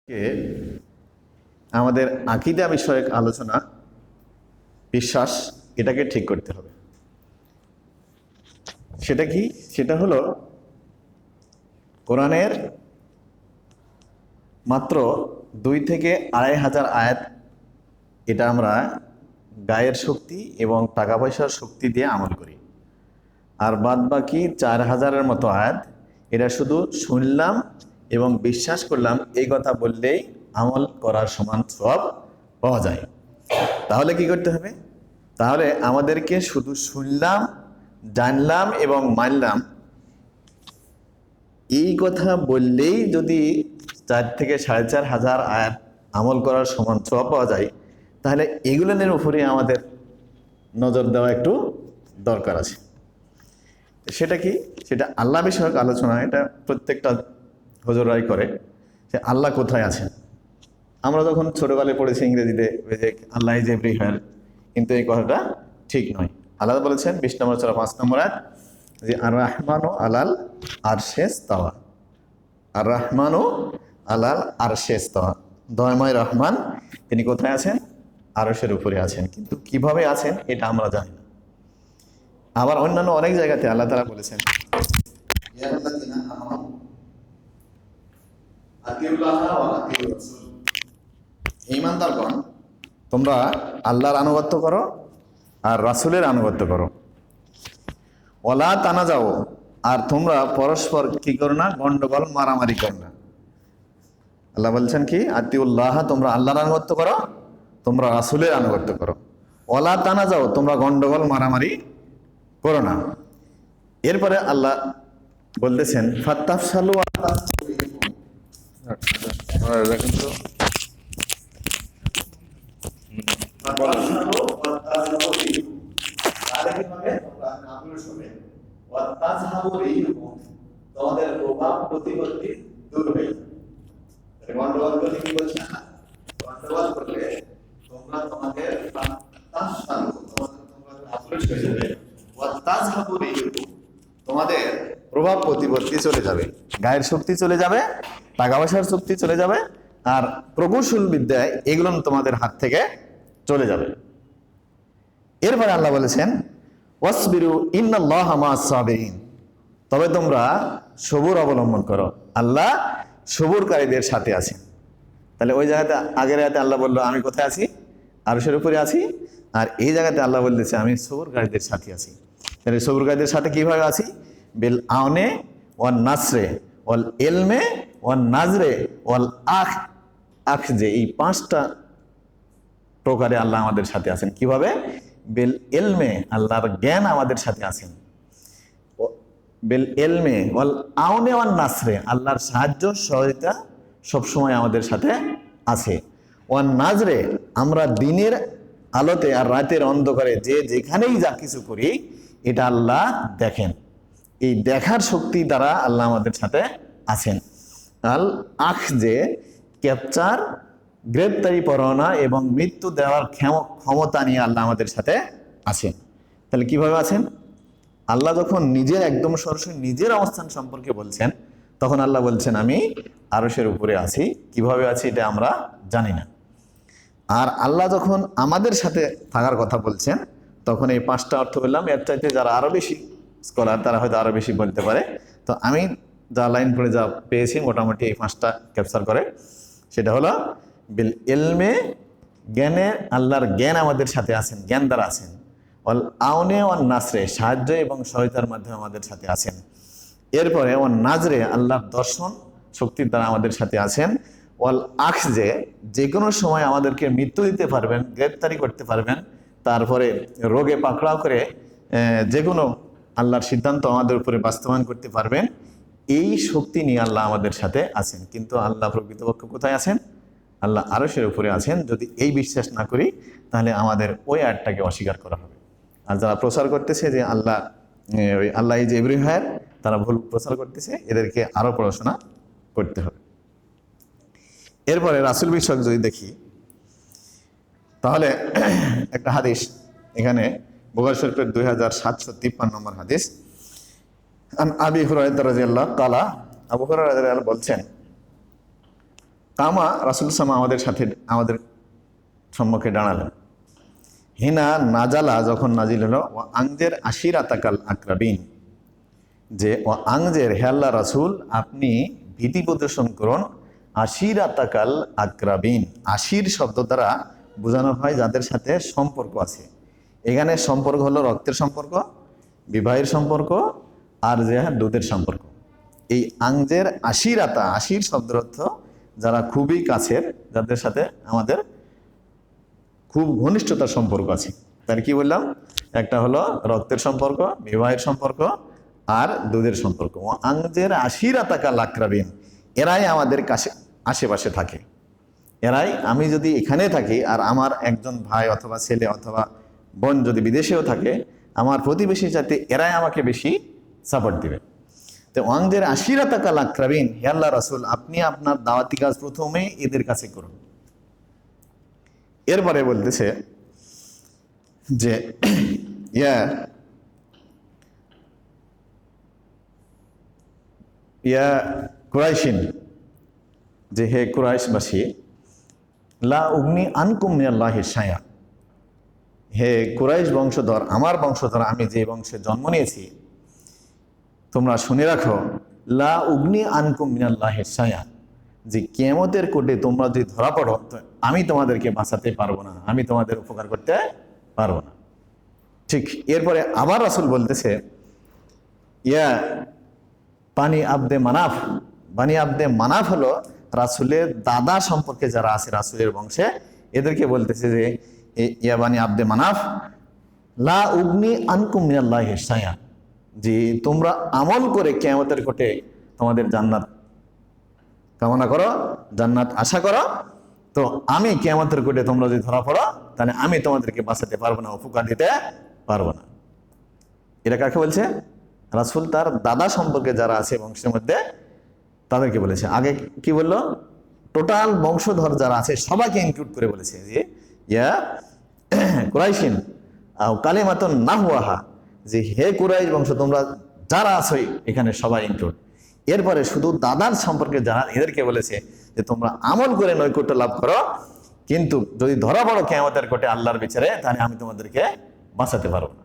কে আমাদের আকীদা বিষয়ক আলোচনা, বিশ্বাস, এটাকে ঠিক করতে হবে। সেটা কি? সেটা হলো কোরআনের মাত্র 2 থেকে 2,500 আয়াত, এটা আমরা গায়ের শক্তি এবং টাকা পয়সার শক্তি দিয়ে আমল করি। আর বাদ বাকি 4,000-এর মতো আয়াত, এটা শুধু শুনলাম এবং বিশ্বাস করলাম, এই কথা বললেই আমল করার সমান সওয়াব পাওয়া যায়। তাহলে কি করতে হবে? তাহলে আমাদেরকে শুধু শুনলাম, জানলাম এবং মানলাম, এই কথা বললেই যদি 4 থেকে 4,500 আয়াত আমল করার সমান সওয়াব পাওয়া যায়, তাহলে এগুলোর উপরে আমাদের নজর দেওয়া একটু দরকার আছে। সেটা কি? সেটা আল্লাহ বিষয়ক আলোচনা। এটা প্রত্যেকটা হুজুরাই করে, যে আল্লাহ কোথায় আছেন। আমরা যখন ছোটবেলায় পড়েছি ইংরেজিতে, যে আল্লাহ ইজ এভরিওয়্যার, কিন্তু এই কথাটা ঠিক নয়। আল্লাহ বলেছেন 20 নম্বর সূরা 5 নম্বর আয়াত, যে আর রহমানু আলাল আরশে ইস্তাওয়া। আর রহমানু আলাল আরশে ইস্তাওয়া, দয়াময় রহমান তিনি কোথায় আছেন? আরশের উপরে আছেন। কিন্তু কিভাবে আছেন এটা আমরা জানি না। আবার অন্যান্য অনেক জায়গাতে আল্লাহ তাআলা বলেছেন, ইয়া আল্লাযিনা আমানু আতিউল্লাহ ওয়া আতিউর রাসূল, ঈমানদারগণ তোমরা আল্লাহর আনুগত্য করো আর রাসূলের আনুগত্য করো। ওয়ালা তানাজাও, আর তোমরা পরস্পর কি করো না? গন্ডগোল, মারামারি করো না। আল্লাহ বলছেন কি? আতিউল্লাহ, তোমরা আল্লাহর আনুগত্য করো, তোমরা রাসূলের আনুগত্য করো। ওয়ালা তানাজাও, তোমরা গন্ডগোল, মারামারি করো না। এরপরে আল্লাহ বলতেছেন ফাত্তাফসালু ওয়া দেখেন তো তোমাদের প্রভাব প্রতিপত্তি দূর হয়ে যাবে। গন্ডগোল করলে কি বলছে? গন্ডগোল করলে তোমরা তোমাদের তোমাদের প্রভাব প্রতিপত্তি চলে যাবে, গায়ের শক্তি চলে যাবে, টাকা পয়সার শক্তি চলে যাবে, আর প্রকৌশল বিদ্যায় এগুলো তোমাদের হাত থেকে চলে যাবে। এরপরে আল্লাহ বলেছেন ওয়াসবিরু ইন্নাল্লাহা মাআস সাবিরিন, তবে তোমরা সবুর অবলম্বন করো, আল্লাহ সবুরকারীদের সাথে আছেন। তাহলে ওই জায়গাতে আগের আয়াতে আল্লাহ বললো আমি কোথায় আছি? আরশের উপরে আছি। আর এই জায়গাতে আল্লাহ বলতেছে আমি সবুরকারীদের সাথে আছি। তাহলে সবুরকারীদের সাথে কিভাবে আছি? বিল আউনে ওয়ান নাসরে ওয়াল ইলমে ওয়ান নাজরে ওয়াল আখজে, এই 5টা প্রকারে আল্লাহ আমাদের সাথে আছেন। কিভাবে? বিল ইলমে, আল্লাহর জ্ঞান আমাদের সাথে আছেন। বিল ইলমে ওয়াল আউনে ওয়ান নাসরে, আল্লাহর সাহায্য সহায়তা সবসময় আমাদের সাথে আছে। ওয়ান নাজরে, আমরা দিনের আলোতে আর রাতের অন্ধকারে যে যেখানেই যা কিছু করি, এটা আল্লাহ দেখেন। এই দেখার শক্তি দ্বারা আল্লাহ আমাদের সাথে আছেন। আল আখজে, ক্যাপচার, গ্রেপ্তারি পরোয়ানা এবং মৃত্যু দেওয়ার ক্ষমতা নিয়ে আল্লাহ আমাদের সাথে আছেন। তাহলে কিভাবে আছেন? আল্লাহ যখন নিজের একদম সরাসরি নিজের অবস্থান সম্পর্কে বলছেন, তখন আল্লাহ বলছেন আমি আরশের উপরে আছি। কিভাবে আছি এটা আমরা জানি না। আর আল্লাহ যখন আমাদের সাথে থাকার কথা বলছেন, তখন এই 5টা অর্থ বললাম। এর চাইতে যারা আরো বেশি স্কলার, তারা হয়তো আরো বেশি বলতে পারে। তো আমি যা লাইন পড়ে যা পেয়েছি, মোটামুটি এই 5টা ক্যাপচার করে। সেটা হলো বিল ইলমে, জ্ঞানে, আল্লাহর জ্ঞান আমাদের সাথে আছেন, জ্ঞান দ্বারা আছেন। ওয়াল আউনে ওয়ান নাসরে, সাহায্য এবং সহায়তার মাধ্যমে আমাদের সাথে আছেন। এরপরে ওয়ান নাজরে, আল্লাহর দর্শন শক্তির দ্বারা আমাদের সাথে আছেন। ওয়াল আখজে, যে কোনো সময় আমাদেরকে মৃত্যু দিতে পারবেন, গ্রেপ্তারি করতে পারবেন, তারপরে রোগে পাকড়াও করে যে কোনো আল্লাহর সিদ্ধান্ত আমাদের উপরে বাস্তবায়ন করতে পারবেন। এই শক্তি নিয়ে আল্লাহ আমাদের সাথে আছেন। কিন্তু আল্লাহ প্রকৃতপক্ষে কোথায় আছেন? আল্লাহ আরশের উপরে আছেন। যদি এই বিশ্বাস না করি, তাহলে আমাদের ওই আয়াতটাকে অস্বীকার করা হবে। আর যারা প্রচার করতেছে যে আল্লাহ ইজ এভরিওয়্যার, তারা ভুল প্রচার করতেছে। এদেরকে আরো পড়াশোনা করতে হবে। এরপরে রাসূল বিষয়ক যদি দেখি, তাহলে একটা হাদিস এখানে বুখারী শরীফের 2753 নম্বর হাদিস, আন আবি হুরায়রা রাদিয়াল্লাহু তাআলা, আবু হুরায়রা রাদিয়াল্লাহু বলছেন কামা রাসূল সাল্লাল্লাহু আমাদের সাথে আমাদের সম্মুখে দাঁড়ালেন। হিনা নাজালা যখন নাজিল হলো, ও আংজের আশিরাতাকাল আকরাবিন, যে ও আংজের হে আল্লাহ রাসূল আপনি ভীতি প্রদর্শন করুন আশিরাতাকাল আকরাবিন। আশির শব্দ দ্বারা বোঝানো হয় যাদের সাথে সম্পর্ক আছে। এখানে সম্পর্ক হলো রক্তের সম্পর্ক, বিবাহের সম্পর্ক, আর যে দুধের সম্পর্ক। এই আংজের আশিরাতা, আশির শব্দের অর্থ যারা খুবই কাছের, যাদের সাথে আমাদের খুব ঘনিষ্ঠতার সম্পর্ক আছে। তার কি বললাম, একটা হলো রক্তের সম্পর্ক, বিবাহের সম্পর্ক, আর দুধের সম্পর্ক। ও আংজের আশিরাতাকা লাকরাবিন, এরাই আমাদের কাছে আশেপাশে থাকে। এরাই, আমি যদি এখানে থাকি আর আমার একজন ভাই অথবা ছেলে অথবা বোন যদি বিদেশেও থাকে, আমার প্রতিবেশী যাতে এরাই আমাকে বেশি সাপোর্ট দিবে। তো ওয়াংদের আশিরাতাকা লাকরাবিন, হে আল্লাহ রাসূল আপনি আপনার দাওয়াতি কাজ প্রথমে এদের কাছে করুন। এরপরে বলতেছে যে ইয়া ইয়া কুরাইশিন, যে হে কুরাইশবাসী, লা উগনি আনকুম মিনাল্লাহি শাইআ, হে কুরাইশ বংশধর, আমার বংশধর, আমি যে বংশে জন্ম নিয়েছি, তোমরা শুনে রাখো, লা উগনি আনকুম মিনাল্লাহি শাইআ, যে কিয়ামতের কোটে তোমরা যদি ধরা পড়ো তো আমি তোমাদেরকে বাঁচাতে পারবো না, আমি তোমাদের উপকার করতে পারবো না। ঠিক এরপরে আবার রাসূল বলতেছে, ইয়া বানি আব্দে মানাফ, বানি আব্দে মানাফ হলো রাসূলের দাদা সম্পর্কে যারা আছে রাসূলের বংশে, এদেরকে বলতেছে যে ইয়া বানি আব্দে মানাফ, লা উগনি আনকুম মিনাল্লাহি শাইআ, যে তোমরা আমল করে কিয়ামতের কোটে তোমাদের জান্নাত কামনা করো, জান্নাত আশা করো, তো আমি কিয়ামতের কোটে তোমরা যদি ধরা পড়ো তাহলে আমি তোমাদেরকে বাঁচাতে পারবো না, উপকার দিতে পারবো না। এটা কাকে বলছে? রাসূল তার দাদা সম্পর্কে যারা আছে বংশের মধ্যে তাদেরকে বলেছে। আগে কি বললো? টোটাল বংশধর যারা আছে সবাইকে ইনক্লুড করে বলেছে যে ইয়া কুরাইশিন আও কালিমাতুন নাহওয়াহা, যে হে কুরাইশ বংশ তোমরা যারা আছো এখানে সবাই ইনক্লুড। এরপরে শুধু দাদার সম্পর্কে যারা, এদেরকে বলেছে যে তোমরা আমল করে নৈকট্য লাভ করো, কিন্তু যদি ধরা পড়ো কিয়ামতের কোটে আল্লাহর বিচারে তাহলে আমি তোমাদেরকে বাঁচাতে পারবো না।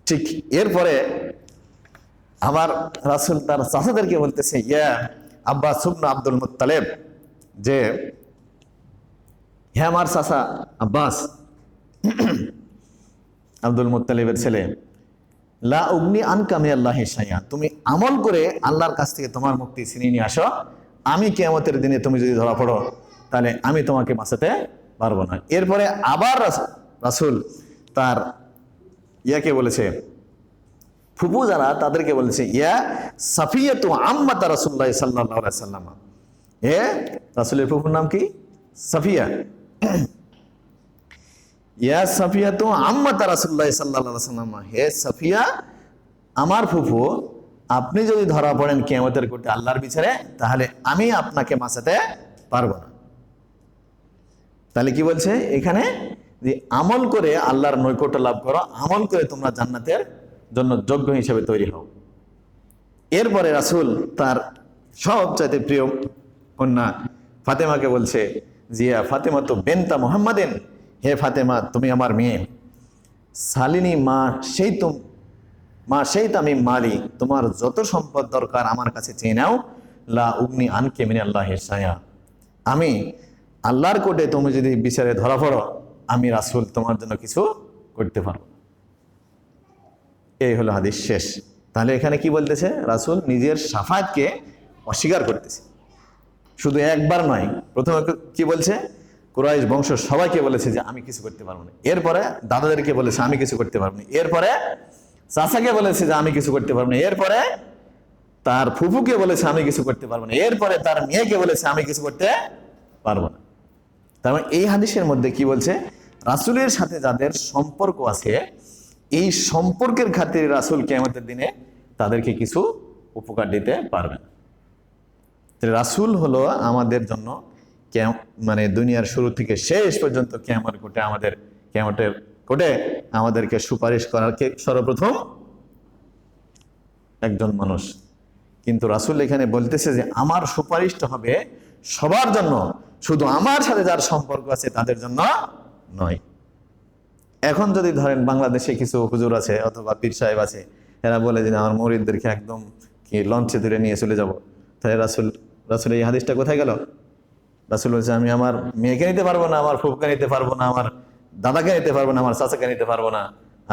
ঠিক এরপরে আবার রাসূল তার চাচাদেরকে বলতেছে, ইয়া আব্বাস ইবনে আব্দুল মুত্তালিব, যে হে আমার চাচা আব্বাস, আব্দুল মুত্তালিবের ছেলে, লা উগনি আনকা মিনাল্লাহি শাইআ, তুমি আমল করে আল্লাহর কাছ থেকে তোমার মুক্তি ছিনিয়ে নিয়ে আসো, আমি কিয়ামতের দিনে তুমি যদি ধরা পড়ো তাহলে আমি তোমাকে বাঁচাতে পারবো না। এরপরে আবার রাসূল তার ইয়াকে বলেছে, ফুপু যারা তাদেরকে বলেছে, ইয়া সাফিয়াতু আম্মাতা রাসূলুল্লাহ সাল্লাল্লাহু আলাইহি সাল্লাম, এ রাসূলের ফুপুর নাম কি? সাফিয়া। ইয়া সাফিয়াতু আম্মাতা রাসূলুল্লাহ সাল্লাল্লাহু আলাইহি সাল্লাম, হে সাফিয়া আমার ফুপু, আপনি যদি ধরা পড়েন কিয়ামতের কোটে আল্লাহর বিচারে তাহলে আমি আপনাকে বাঁচাতে পারবো না। তাহলে কি বলছে এখানে? যে আমল করে আল্লাহর নৈকট্য লাভ করো, আমল করে তোমরা জান্নাতের জন্য যোগ্য হিসেবে তৈরি হও। এরপরে রাসূল তার সবচাইতে প্রিয় কন্যা ফাতেমাকে বলছে, জিয়া ফাতেমা তো বেনতা মুহাম্মাদিন, হে ফাতেমা তুমি আমার মেয়ে, সালিনী মা সেই আমি মালি, তোমার যত সম্পদ দরকার আমার কাছে চেয়ে নাও, লা উগনি আনকে মিনাল্লাহি শাইআ, আমি আল্লাহর কোটে তুমি যদি বিচারে ধরা পড়ো আমি রাসূল তোমার জন্য কিছু করতে পারবো। এই হলো হাদিস শেষ। তাহলে এখানে কি বলতেছে? রাসূল নিজের শাফায়াতকে অস্বীকার করতেছে। শুধু একবার নয়, প্রথমে কি বলছে? কুরাইশ বংশ সবাইকে বলেছে যে আমি কিছু করতে পারবো না। এরপরে দাদাদেরকে বলেছে আমি কিছু করতে পারবো না। এরপরে চাচাকে বলেছে যে আমি কিছু করতে পারবো না। এরপরে তার ফুফুকে বলেছে আমি কিছু করতে পারবো না। এরপরে তার মেয়েকে বলেছে আমি কিছু করতে পারবো না। তার মানে এই হাদিসের মধ্যে কি বলছে? রাসূলের সাথে যাদের সম্পর্ক আছে এই সম্পর্কের খাতিরে রাসূল কিয়ামতের দিনে তাদেরকে কিছু উপকার দিতে পারবে না। রাসূল হলো আমাদের জন্য মানে দুনিয়ার শুরু থেকে শেষ পর্যন্ত কিয়ামতের কোটে আমাদেরকে সুপারিশ করার কে সর্বপ্রথম একজন মানুষ। কিন্তু রাসূল এখানে বলতেছে যে আমার সুপারিশটা হবে সবার জন্য, শুধু আমার সাথে যার সম্পর্ক আছে তাদের জন্য নয়। এখন যদি ধরেন বাংলাদেশে কিছু হুজুর আছে অথবা পীর সাহেব আছে, এরা বলে যে আমার মুরিদদেরকে একদম কি লঞ্চে ধরে নিয়ে চলে যাব, তাহলে রাসূল এই হাদিসটা কোথায় গেল? রাসূল বলছে আমি আমার মেয়েকে নিতে পারবো না, আমার ফুফুকে নিতে পারবো না, আমার দাদাকে নিতে পারবো না, আমার চাচাকে নিতে পারবো না,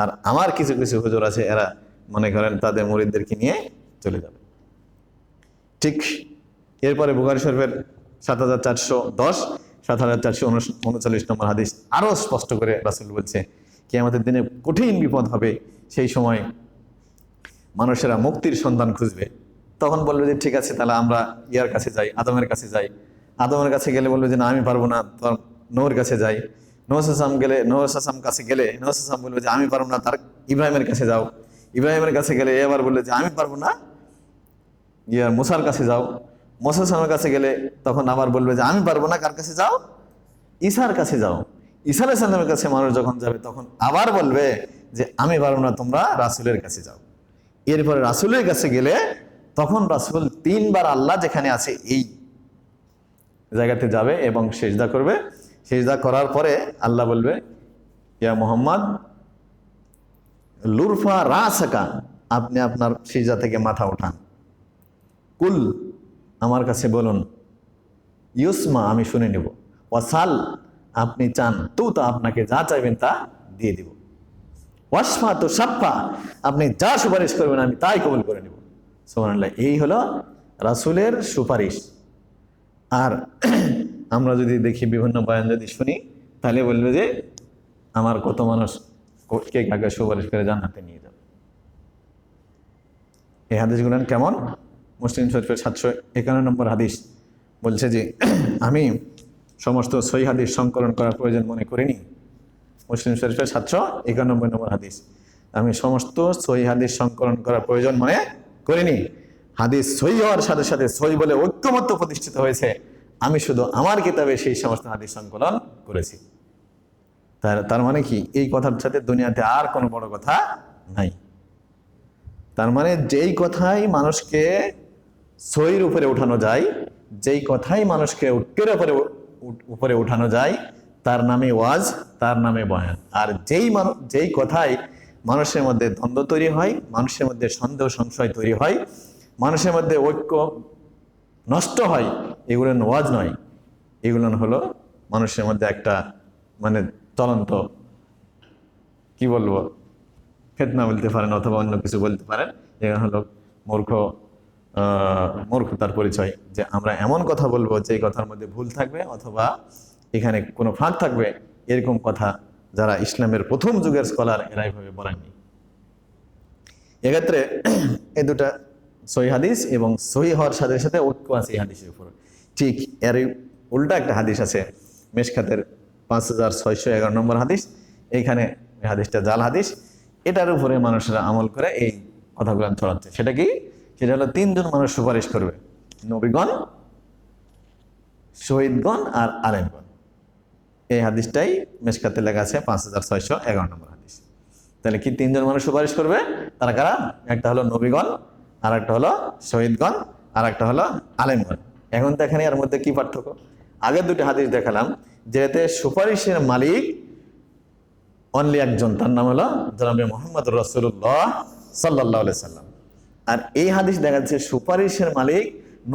আর আমার কিছু কিছু হুজুর আছে এরা মনে করেন তাদের মুরিদদেরকে নিয়ে চলে যাবে। ঠিক এরপরে বুখারী শরীফের ৭,৪১০ ৭,৪৩৯ নম্বর হাদিস আরো স্পষ্ট করে রাসূল বলছে কিয়ামতের দিনে কঠিন বিপদ হবে। সেই সময় মানুষেরা মুক্তির সন্ধান খুঁজবে। তখন বলবে যে ঠিক আছে তাহলে আমরা ইয়ার কাছে যাই, আদমের কাছে যাই। আদমের কাছে গেলে বলবে যে না আমি পারবো না, নূহের কাছে যাই। নূহ কাছে গেলে নূহ বলবে যে আমি পারবো না, তার ইব্রাহিমের কাছে যাও। ইব্রাহিমের কাছে গেলে এবার বলবে যে আমি পারবো না, ইয়ার মুসার কাছে যাও। মুসার কাছে গেলে তখন আবার বলবে যে আমি পারবো না, কার কাছে যাও? ঈসার কাছে যাও। ঈসা আলাইহিস সালামের কাছে মানুষ যখন যাবে তখন আবার বলবে যে আমি পারবো না, তোমরা রাসূলের কাছে যাও। এরপরে রাসূলের কাছে গেলে তখন রাসূল 3 বার আল্লাহ যেখানে আছে এই জায়গাতে যাবে এবং সিজদা করবে। সিজদা করার পরে আল্লাহ বলবে ইয়া মুহাম্মদ লুরফা রাসাকা, আপনি আপনার সিজদা থেকে মাথা উঠান। কুল, আমার কাছে বলুন। ইউসমা, আমি শুনে নেব। ওয়াসাল, আপনি চান তো আপনাকে যা চাইবেন তা দিয়ে দিব। ওয়াসফা তো সাফা, আপনি যা সুপারিশ করবেন আমি তাই কবুল করে নেব। সুবহানাল্লাহ। এই হলো রাসূলের সুপারিশ। আর আমরা যদি দেখি বিভিন্ন বয়ান যদি শুনি তাহলে বলবে যে আমার কত মানুষ কে কাকে সুপারিশ করে জান্নাতে নিয়ে যাবে। এই হাদিসগুলো কেমন? মুসলিম শরীফের 751 নম্বর হাদিস বলছে যে আমি সমস্ত সহিহ হাদিস সংকলন করার প্রয়োজন মনে করিনি। মুসলিম শরীফের 791 নম্বর হাদিস, আমি সমস্ত সহিহ হাদিস সংকলন করার প্রয়োজন মনে করিনি। হাদিস সহিহ হওয়ার সাথে সাথে সহিহ বলে ঐক্যমত্য প্রতিষ্ঠিত হয়েছে, আমি শুধু আমার কিতাবে সেই সমস্ত হাদিস সংকলন করেছি। তার মানে কি? এই কথার সাথে দুনিয়াতে আর কোনো বড় কথা নাই। তার মানে যেই কথাই মানুষকে সহির উপরে উঠানো যায়, যেই কথাই মানুষকে ঐক্যের উপরে উঠানো যায় তার নামে ওয়াজ, তার নামে বয়ান। আর যেই কথাই মানুষের মধ্যে দ্বন্দ্ব তৈরি হয়, মানুষের মধ্যে সন্দেহ সংশয় তৈরি হয়, মানুষের মধ্যে ঐক্য নষ্ট হয়, এগুলো ওয়াজ নয়, এগুলো হলো মানুষের মধ্যে একটা মানে চলন্ত কি বলবো ফিতনা বলতে পারেন অথবা অন্য কিছু বলতে পারেন। এগুলো হলো মূর্খতার পরিচয়, যে আমরা এমন কথা বলবো যে কথার মধ্যে ভুল থাকবে অথবা এখানে কোনো ফাঁক থাকবে, এরকম কথা যারা ইসলামের প্রথম যুগের স্কলার এরা এইভাবে বলেননি। এক্ষেত্রে এই দুটা সহিহ হাদিস এবং সহিহ হওয়ার সাথে সাথে ঐক্য আছে এই হাদিসের উপর। ঠিক এর উল্টা একটা হাদিস আছে মিশকাতের 5611 নম্বর হাদিস, এইখানে হাদিসটা জাল হাদিস, এটার উপরে মানুষেরা আমল করে এই কথাগুলো ছড়াচ্ছে। সেটা কি? সেটা হলো 3 জন মানুষ সুপারিশ করবে, নবীগণ, শহীদগণ আর আলেমগণ। এই হাদিসটাই মিশকাতে লেখা আছে 5611 নম্বর হাদিস। তাহলে কি 3 জন মানুষ সুপারিশ করবে? তারা কারা? একটা হলো নবীগণ, আর একটা হলো শহীদগণ, আর একটা হলো আলেমগণ। এখন দেখেন এর মধ্যে কি পার্থক্য। আগের দুটি হাদিস দেখালাম যেতে সুপারিশের মালিক অনলি একজন, তার নাম হলো জনাবে মুহাম্মদ রাসূলুল্লাহ সাল্লাল্লাহু আলাইহি সাল্লাম। আর এই হাদিস দেখা যাচ্ছে সুপারিশের মালিক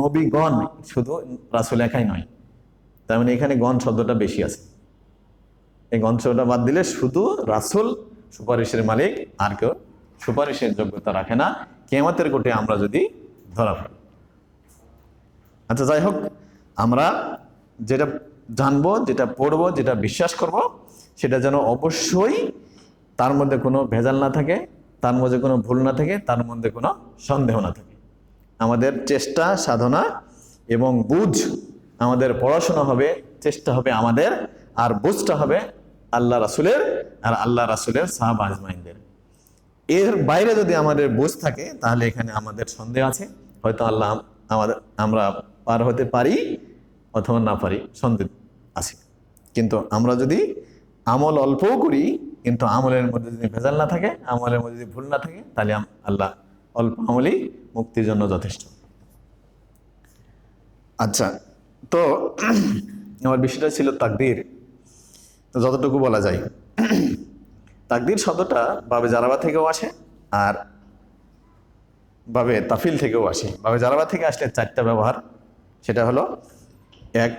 নবীগণ, শুধু রাসূল একাই নয়। তার মানে এখানে গণ শব্দটা বেশি আছে। এই গণ শব্দটা বাদ দিলে শুধু রাসূল সুপারিশের মালিক, আর কেউ সুপারিশের যোগ্যতা রাখে না কিয়ামতের কোর্টে আমরা যদি ধরা পড়ি। আচ্ছা, যাই হোক, আমরা যেটা জানবো, যেটা পড়বো, যেটা বিশ্বাস করব, সেটা যেন অবশ্যই তার মধ্যে কোনো ভেজাল না থাকে, তার মধ্যে কোনো ভুল না থাকে, তার মধ্যে কোনো সন্দেহ না থাকে। আমাদের চেষ্টা সাধনা এবং বুঝ, আমাদের পড়াশোনা হবে, চেষ্টা হবে আমাদের, আর বুঝটা হবে আল্লাহ রাসূলের আর আল্লাহ রাসূলের সাহাবা আজমাইনদের। এর বাইরে যদি আমাদের বুঝ থাকে তাহলে এখানে আমাদের সন্দেহ আছে, হয়তো আমরা পার হতে পারি অথবা না পারি, সন্দেহ আছে। কিন্তু আমরা যদি আমল অল্পও করি, কিন্তু আমলের মধ্যে যদি ভেজাল না থাকে, আমলের মধ্যে যদি ভুল না থাকে, তাহলে আল্লাহ অল্প আমলই মুক্তির জন্য যথেষ্ট। আচ্ছা, তো আমার বিষয়টা ছিল তাকদীর। তো যতটুকু বলা যায়, তাকদীর শব্দটা বাবে জারাবা থেকেও আসে আর বাবে তাফিল থেকেও আসে। বাবে জারাবা থেকে আসলে চারটা ব্যবহার, সেটা হলো এক,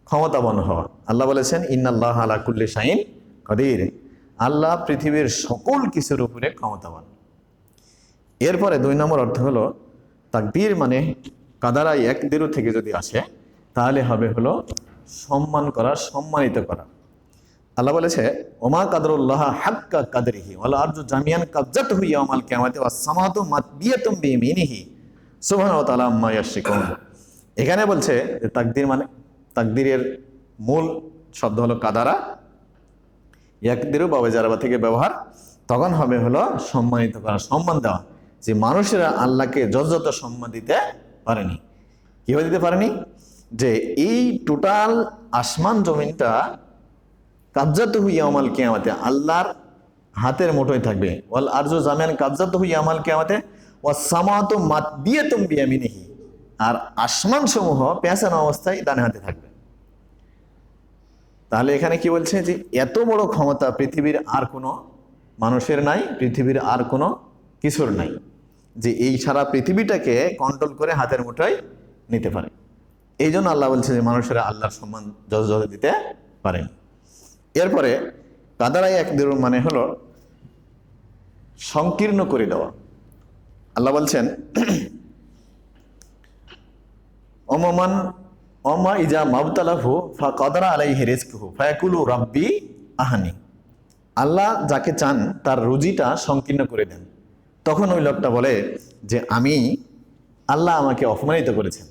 ক্ষমতাবান হওয়া। আল্লাহ বলেছেন ইন্নাল্লাহ আলা কুল্লি শাইইন কাদির, আল্লাহ পৃথিবীর সকল কিছুর উপরে ক্ষমতাবান। এরপরে 2 নম্বর অর্থ হলো তাকদীর মানে কাদারা ইয়াকদিরু থেকে যদি আসে তাহলে হবে হলো সম্মান করা, সম্মানিত করা। আল্লাহ বলেছে ওমা কাদরুল্লাহ হাক্কা কাদরিহি ওয়াল আরজু জামিয়ান কাবজাতুহু ইয়াউমাল কিয়ামাতি ওয়াস সামাওয়াতু মাতবিয়াতুম বিয়ামিনিহি সুবহানাহু ওয়া তাআলা আম্মা ইয়াশরিকুন। এখানে বলছে যে তাকদীর মানে, তাকদীরের মূল শব্দ হলো কাদারা, ইয়াকদিরু বাবে জারাবা থেকে ব্যবহার, তখন হবে হলো সম্মানিত করা, সম্মান দেওয়া। যে মানুষেরা আল্লাহকে যত সম্মান দিতে পারেনি। কিভাবে দিতে পারেনি? যে এই টোটাল আসমান জমিনটা কাবজাতুহু ইয়াউমাল কিয়ামাতে, আল্লাহর হাতের মুঠোয় থাকবে। ওয়াল আরজু জামিয়ান কাবজাতুহু ইয়াউমাল কিয়ামাতে ওয়াস সামাওয়াতু মাতবিয়াতুম বিয়ামিনিহি, আর আসমান সমূহ পেঁচানো অবস্থায় ডানে হাতে থাকবে। তাহলে এখানে কি বলছে যে এত বড় ক্ষমতা পৃথিবীর আর কোনো মানুষের নাই, পৃথিবীর আর কোনো কিছুর নাই, যে এই সারা পৃথিবীটাকে কন্ট্রোল করে হাতের মুঠোয় নিতে পারে। এই জন্য আল্লাহ বলছে যে মানুষেরা আল্লাহর সম্মান যথাযথ দিতে পারেন। এরপরে কাদারাই একদের মানে হলো সংকীর্ণ করে দেওয়া। আল্লাহ বলছেন অমমান অমা ইজা মাবতালাহু ফাকাদারা আলাইহি রিজকুহু ফায়াকুলু রাব্বি আহানি। আল্লাহ যাকে চান তার রুজিটা সংকীর্ণ করে দেন, তখন ওই লোকটা বলে যে আল্লাহ আমাকে অপমানিত করেছেন।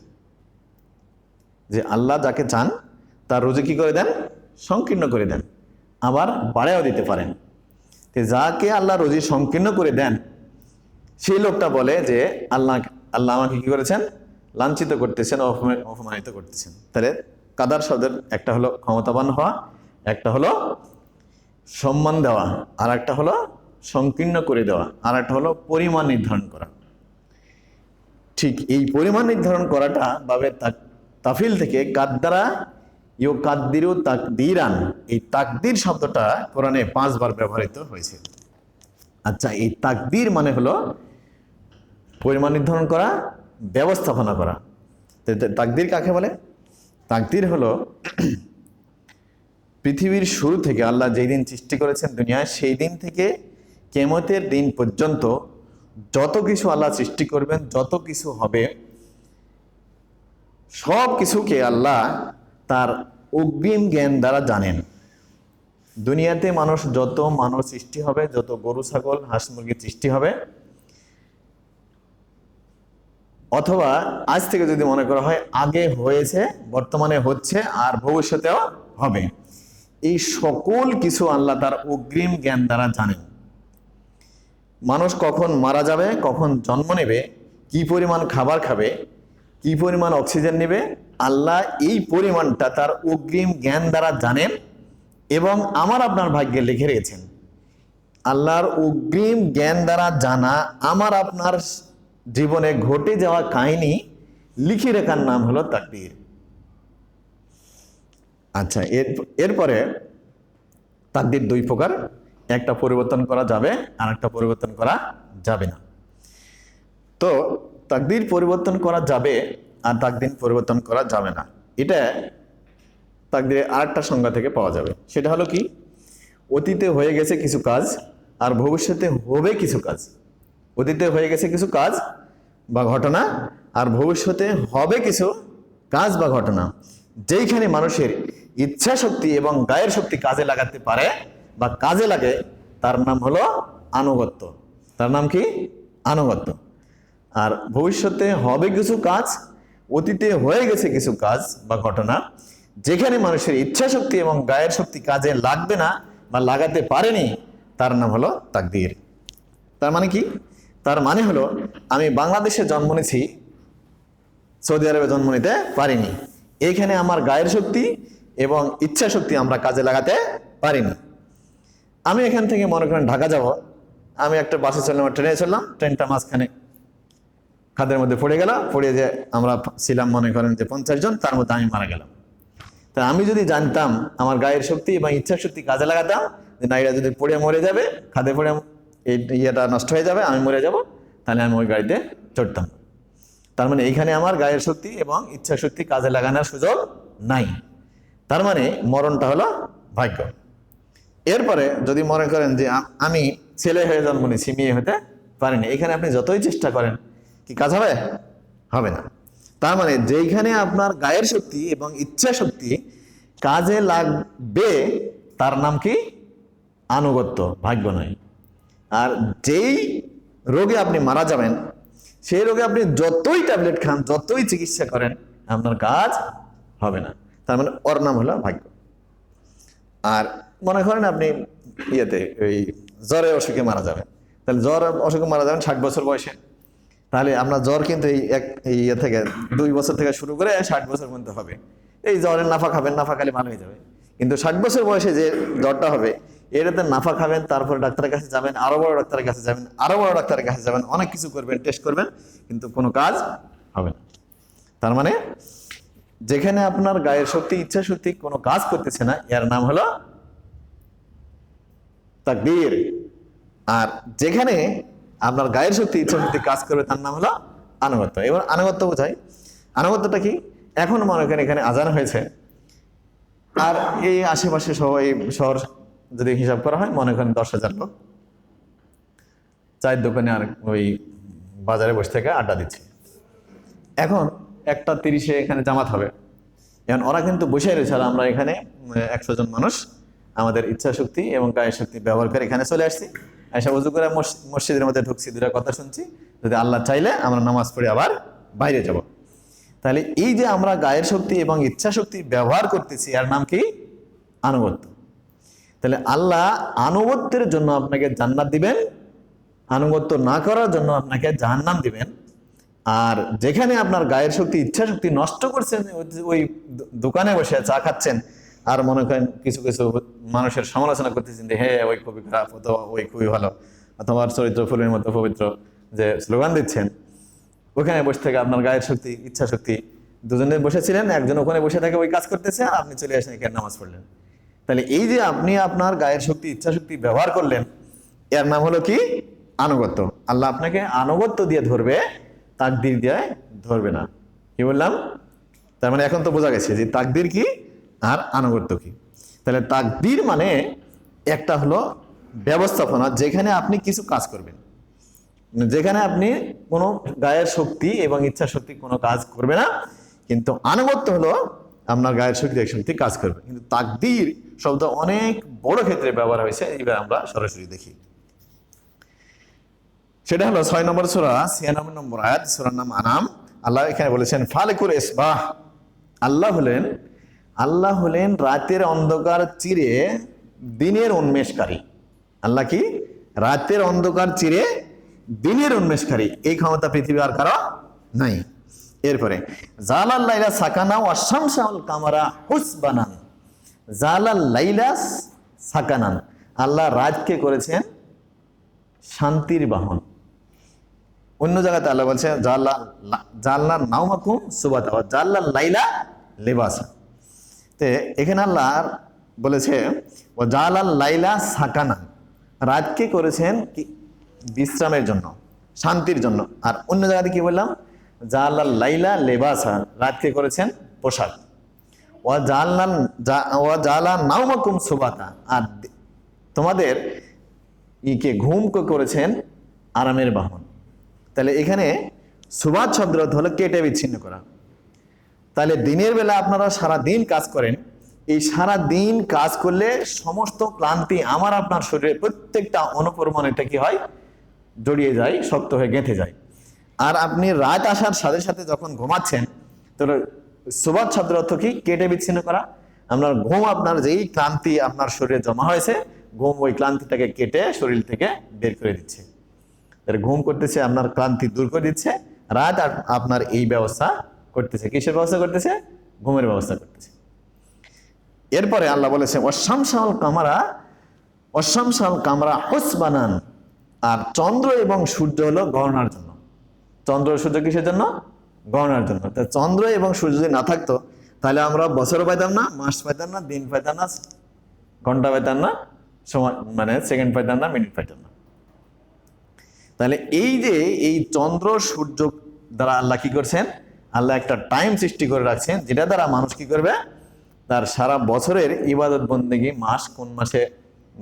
যে আল্লাহ যাকে চান তার রুজি কি করে দেন? সংকীর্ণ করে দেন, আবার বাড়ায়ও দিতে পারেন। যাকে আল্লাহ রুজি সংকীর্ণ করে দেন সেই লোকটা বলে যে আল্লাহ আমাকে কি করেছেন? লাঞ্ছিত করতেছেন, অপমানিত করতেছেন। তাহলে কাদার শব্দের একটা হলো ক্ষমতাবান হওয়া, একটা হলো সম্মান দেওয়া, আর একটা হলো সংকীর্ণ করে দেওয়া, আর একটা হলো পরিমাণ নির্ধারণ করা। ঠিক এই পরিমাণ নির্ধারণ করাটা বাবে তাফিল থেকে কাদ্দারা ইউ কাদ্দিরু তাকদীরান, এই তাকদীর শব্দটা কোরআনে 5 বার ব্যবহৃত হয়েছে। আচ্ছা, এই তাকদীর মানে হলো পরিমাণ নির্ধারণ করা, ব্যবস্থাপনা করা। তাকদীর কাকে বলে? তাকদীর হলো পৃথিবীর শুরু থেকে আল্লাহ যেই দিন সৃষ্টি করেছেন দুনিয়ায়, সেই দিন থেকে কিয়ামতের দিন পর্যন্ত যত কিছু আল্লাহ সৃষ্টি করবেন, যত কিছু হবে, সব কিছুকে আল্লাহ তার অগ্রিম জ্ঞান দ্বারা জানেন। দুনিয়াতে যত মানুষ সৃষ্টি হবে, যত গরু ছাগল হাঁস মুরগির সৃষ্টি হবে, অথবা আজ থেকে যদি মনে করা হয় আগে হয়েছে, বর্তমানে হচ্ছে, আর ভবিষ্যতেও হবে, এই সকল কিছু আল্লাহ তার অগ্রিম জ্ঞান দ্বারা জানেন। মানুষ কখন মারা যাবে, কখন জন্ম নেবে, কি পরিমাণ খাবার খাবে, কি পরিমাণ অক্সিজেন নেবে, আল্লাহ এই পরিমাণটা তার অগ্রিম জ্ঞান দ্বারা জানেন এবং আমার আপনার ভাগ্যে লিখে রেখেছেন। আল্লাহর অগ্রিম জ্ঞান দ্বারা জানা আমার আপনার জীবনে ঘটে যাওয়া কাহিনী লিখে রাখার নাম হলো তাকদীর। আচ্ছা, এরপরে তাকদীর 2 প্রকার, একটা পরিবর্তন করা যাবে আর একটা পরিবর্তন করা যাবে না। তো তাকদীর পরিবর্তন করা যাবে আর তাকদীর পরিবর্তন করা যাবে না, এটা তাকদীরের আরেকটা সংজ্ঞা থেকে পাওয়া যাবে। সেটা হলো কি? অতীতে হয়ে গেছে কিছু কাজ আর ভবিষ্যতে হবে কিছু কাজ। অতীতে হয়ে গেছে কিছু কাজ বা ঘটনা আর ভবিষ্যতে হবে কিছু কাজ বা ঘটনা, যেইখানে মানুষের ইচ্ছা শক্তি এবং গায়ের শক্তি কাজে লাগাতে পারে বা কাজে লাগে, তার নাম হলো আনুগত্য। তার নাম কি? আনুগত্য। আর ভবিষ্যতে হবে কিছু কাজ, অতীতে হয়ে গেছে কিছু কাজ বা ঘটনা, যেখানে মানুষের ইচ্ছা শক্তি এবং গায়ের শক্তি কাজে লাগবে না বা লাগাতে পারেনি, তার নাম হলো তাকদীর। তার মানে কি? তার মানে হলো আমি বাংলাদেশে জন্ম নিয়েছি, সৌদি আরবে জন্ম নিতে পারিনি, এইখানে আমার গায়ের শক্তি এবং ইচ্ছা শক্তি আমরা কাজে লাগাতে পারিনি। আমি এখান থেকে মনে করেন ঢাকা যাব, আমি একটা বাসে চললাম, ট্রেনে চললাম, ট্রেনটা মাঝখানে খাদের মধ্যে পড়ে গেল, পড়ে যে আমরা ছিলাম মনে করেন যে 50 জন, তার মধ্যে আমি মারা গেলাম। তা আমি যদি জানতাম আমার গায়ের শক্তি এবং ইচ্ছা শক্তি কাজে লাগাতাম যে না, এটা যদি পড়ে মরে যাবে, খাদে পড়ে এই ইয়েটা নষ্ট হয়ে যাবে, আমি মরে যাব, তাহলে আমি ওই গাড়িতে চড়তাম। তার মানে এইখানে আমার গায়ের শক্তি এবং ইচ্ছা শক্তি কাজে লাগানোর সুযোগ নাই। তার মানে মরণটা হলো ভাগ্য। এরপরে যদি মনে করেন যে আমি ছেলে হয়ে জন্ম নিয়েছি, মেয়ে হতে পারিনি, এখানে আপনি যতই চেষ্টা করেন কি কাজ হবে? হবে না। তার মানে যেইখানে আপনার গায়ের শক্তি এবং ইচ্ছা শক্তি কাজে লাগবে তার নাম কি? আনুগত্য, ভাগ্য নয়। আর যেই রোগে আপনি মারা যাবেন, সেই রোগে আপনি যতই ট্যাবলেট খান, যতই চিকিৎসা করেন, আপনার কাজ হবে না। তার মানে ওর নাম হলো ভাগ্য। আর মনে করেন আপনি ওই জ্বরের অসুখে মারা যাবেন, তাহলে জ্বর অসুখে মারা যাবেন 60 বছর বয়সে, তাহলে আপনার জ্বর কিন্তু এই থেকে 2 বছর থেকে শুরু করে 60 বছর পর্যন্ত হবে। এই জ্বরের নাফা খাবেন, নাফা খালে ভালো হয়ে যাবে। কিন্তু 60 বছর বয়সে যে জ্বরটা হবে, এটাতে নাফা খাবেন, তারপরে ডাক্তারের কাছে যাবেন, আরো বড় ডাক্তারের কাছে যাবেন, আরো বড় ডাক্তারের কাছে যাবেন, অনেক কিছু করবেন, টেস্ট করবেন, কিন্তু কোনো কাজ হবে না। তার মানে যেখানে আপনার গায়ের শক্তি, ইচ্ছা শক্তি কোনো কাজ করতেছে না, এর নাম হলো তাকদীর। আর যেখানে আপনার গায়ের শক্তি, ইচ্ছা শক্তি কাজ করবে, তার নাম হলো আনুগত্য। এবার আনুগত্য বোঝায়, আনুগত্যটা কি? এখন মনে করেন এখানে আজান হয়েছে, আর এই আশেপাশে সবাই, শহর যদি হিসাব করা হয়, মনে করেন 10,000 লোক চায়ের দোকানে আর ওই বাজারে বসে থেকে আড্ডা দিচ্ছে। এখন 1:30 এখানে জামাত হবে। এখন ওরা কিন্তু বসে রয়েছে, আর আমরা এখানে 100 জন মানুষ আমাদের ইচ্ছা শক্তি এবং গায়ের শক্তি ব্যবহার করে এখানে চলে আসছি, এসে উজু করে মসজিদের মধ্যে ঢুকছি, দুটা কথা শুনছি, যদি আল্লাহ চাইলে আমরা নামাজ পড়ে আবার বাইরে যাব। তাহলে এই যে আমরা গায়ের শক্তি এবং ইচ্ছা শক্তি ব্যবহার করতেছি, এর নাম কি? আনুগত্য। তাহলে আল্লাহ আনুগত্যের জন্য আপনাকে জান্নাত দিবেন, আনুগত্য না করার জন্য আপনাকে জাহান্নাম দিবেন। আর যেখানে আপনার গায়ের শক্তি, ইচ্ছা শক্তি নষ্ট করছেন, ওই দোকানে বসে চা খাচ্ছেন, আর মনে করেন কিছু কিছু মানুষের সমালোচনা করতেছেন যে হ্যাঁ ওই খুবই খারাপ, অথবা ওই খুবই ভালো, অথবা চরিত্র ফুলের মতো পবিত্র, যে স্লোগান দিচ্ছেন, ওখানে বসে থেকে আপনার গায়ের শক্তি, ইচ্ছা শক্তি দুজনে বসেছিলেন, একজন ওখানে বসে থাকে ওই কাজ করতেছে, আর আপনি চলে আসেন এখানে নামাজ পড়লেন। তাহলে এই যে আপনি আপনার গায়ের শক্তি, ইচ্ছা শক্তি ব্যবহার করলেন, এর নাম হলো কি? আনুগত্য। আল্লাহ আপনাকে আনুগত্য দিয়ে ধরবে, তাকদীর দিয়ে ধরবে না। কি বললাম? তার মানে এখন তো বোঝা গেছে যে তাকদীর কি আর আনুগত্য কি। তাহলে তাকদীর মানে একটা হলো ব্যবস্থাপনা, যেখানে আপনি কিছু কাজ করবেন, যেখানে আপনি কোনো গায়ের শক্তি এবং ইচ্ছা শক্তি কোনো কাজ করবে না, কিন্তু আনুগত্য হলো আপনার গায়ের শক্তি, শক্তি কাজ করবে। কিন্তু তাকদীর শব্দ অনেক বড় ক্ষেত্রে ব্যবহার হয়েছে, এবার আমরা সরাসরি দেখি। সেটা হলো 6 নম্বর সূরা 96 নম্বর আয়াত, সূরার নাম আনাম। আল্লাহ এখানে বলেছেন ফালিকুল ইসবাহ। আল্লাহ হলেন রাতের অন্ধকার চিরে দিনের উন্মেষকারী। আল্লাহ কি? রাতের অন্ধকার চিরে দিনের উন্মেষকারী। এই ক্ষমতা পৃথিবী আর কারো নাই। এরপরে জালাল লাইলা সাকানা ওয়াশ শামসা ওয়াল কামারা হুসবানান। জালাল লাইলা সাকানান, আল্লাহ রাতকে করেছেন শান্তির বাহন। অন্য জায়গাতে আল্লাহ বলছে জাল্লা নাওমাকুম সুবাতা ওয়া জাল্লা লাইলা লিবাসা। তে এখানে আল্লাহ বলেছে ও জালাল লাইলা সাকানা, রাতকে করেছেন কি? বিশ্রামের জন্য, শান্তির জন্য। আর অন্য জায়গাতে কি বললাম? জালাল লাইলা লিবাসা, রাতকে করেছেন পোশাক। ওয়া জালা নাওমাকুম সুবাতা, আর তোমাদের ঘুমকে করেছেন আরামের বাহন। তাহলে এখানে সুবাত শব্দ হলো কেটে বিচ্ছিন্ন করা। তাহলে দিনের বেলা আপনারা সারা দিন কাজ করেন, এই সারা দিন কাজ করলে সমস্ত ক্লান্তি আমার আপনার শরীরে প্রত্যেকটা অনুপরমাণুটা কি হয়? জড়িয়ে যায়, শক্ত হয়ে গেঁথে যায়। আর আপনি রাত আসার সাথে সাথে যখন ঘুমাচ্ছেন, তাহলে সুবাত শব্দের অর্থ কি? কেটে বিচ্ছিন্ন করা। আপনার ঘুম, আপনার যেই ক্লান্তি আপনার শরীরে জমা হয়েছে, ঘুম ওই ক্লান্তিটাকে কেটে শরীর থেকে বের করে দিচ্ছে। ঘুম করতেছে, আপনার ক্লান্তি দূর করে দিচ্ছে। রাত আপনার এই ব্যবস্থা করতেছে। কিসের ব্যবস্থা করতেছে? ঘুমের ব্যবস্থা করতেছে। এরপরে আল্লাহ বলেছে অশামসাল কামারা হুসবানান, আর চন্দ্র এবং সূর্য হলো গণনার জন্য। চন্দ্র সূর্য কিসের জন্য? গণনার জন্য। তা চন্দ্র এবং সূর্য যদি না থাকতো তাহলে আমরা বছরও পাইতাম না, মাস পাইতাম না, দিন পাইতাম না, ঘন্টা পাইতাম না, সময় মানে সেকেন্ড পাইতাম না, মিনিট পাইতাম না। তাহলে এই যে এই চন্দ্র সূর্য দ্বারা আল্লাহ কি করছেন? আল্লাহ একটা টাইম সৃষ্টি করে রাখছেন, যেটা দ্বারা মানুষ কি করবে? তার সারা বছরের ইবাদত বন্দেগী মাস কোন মাসে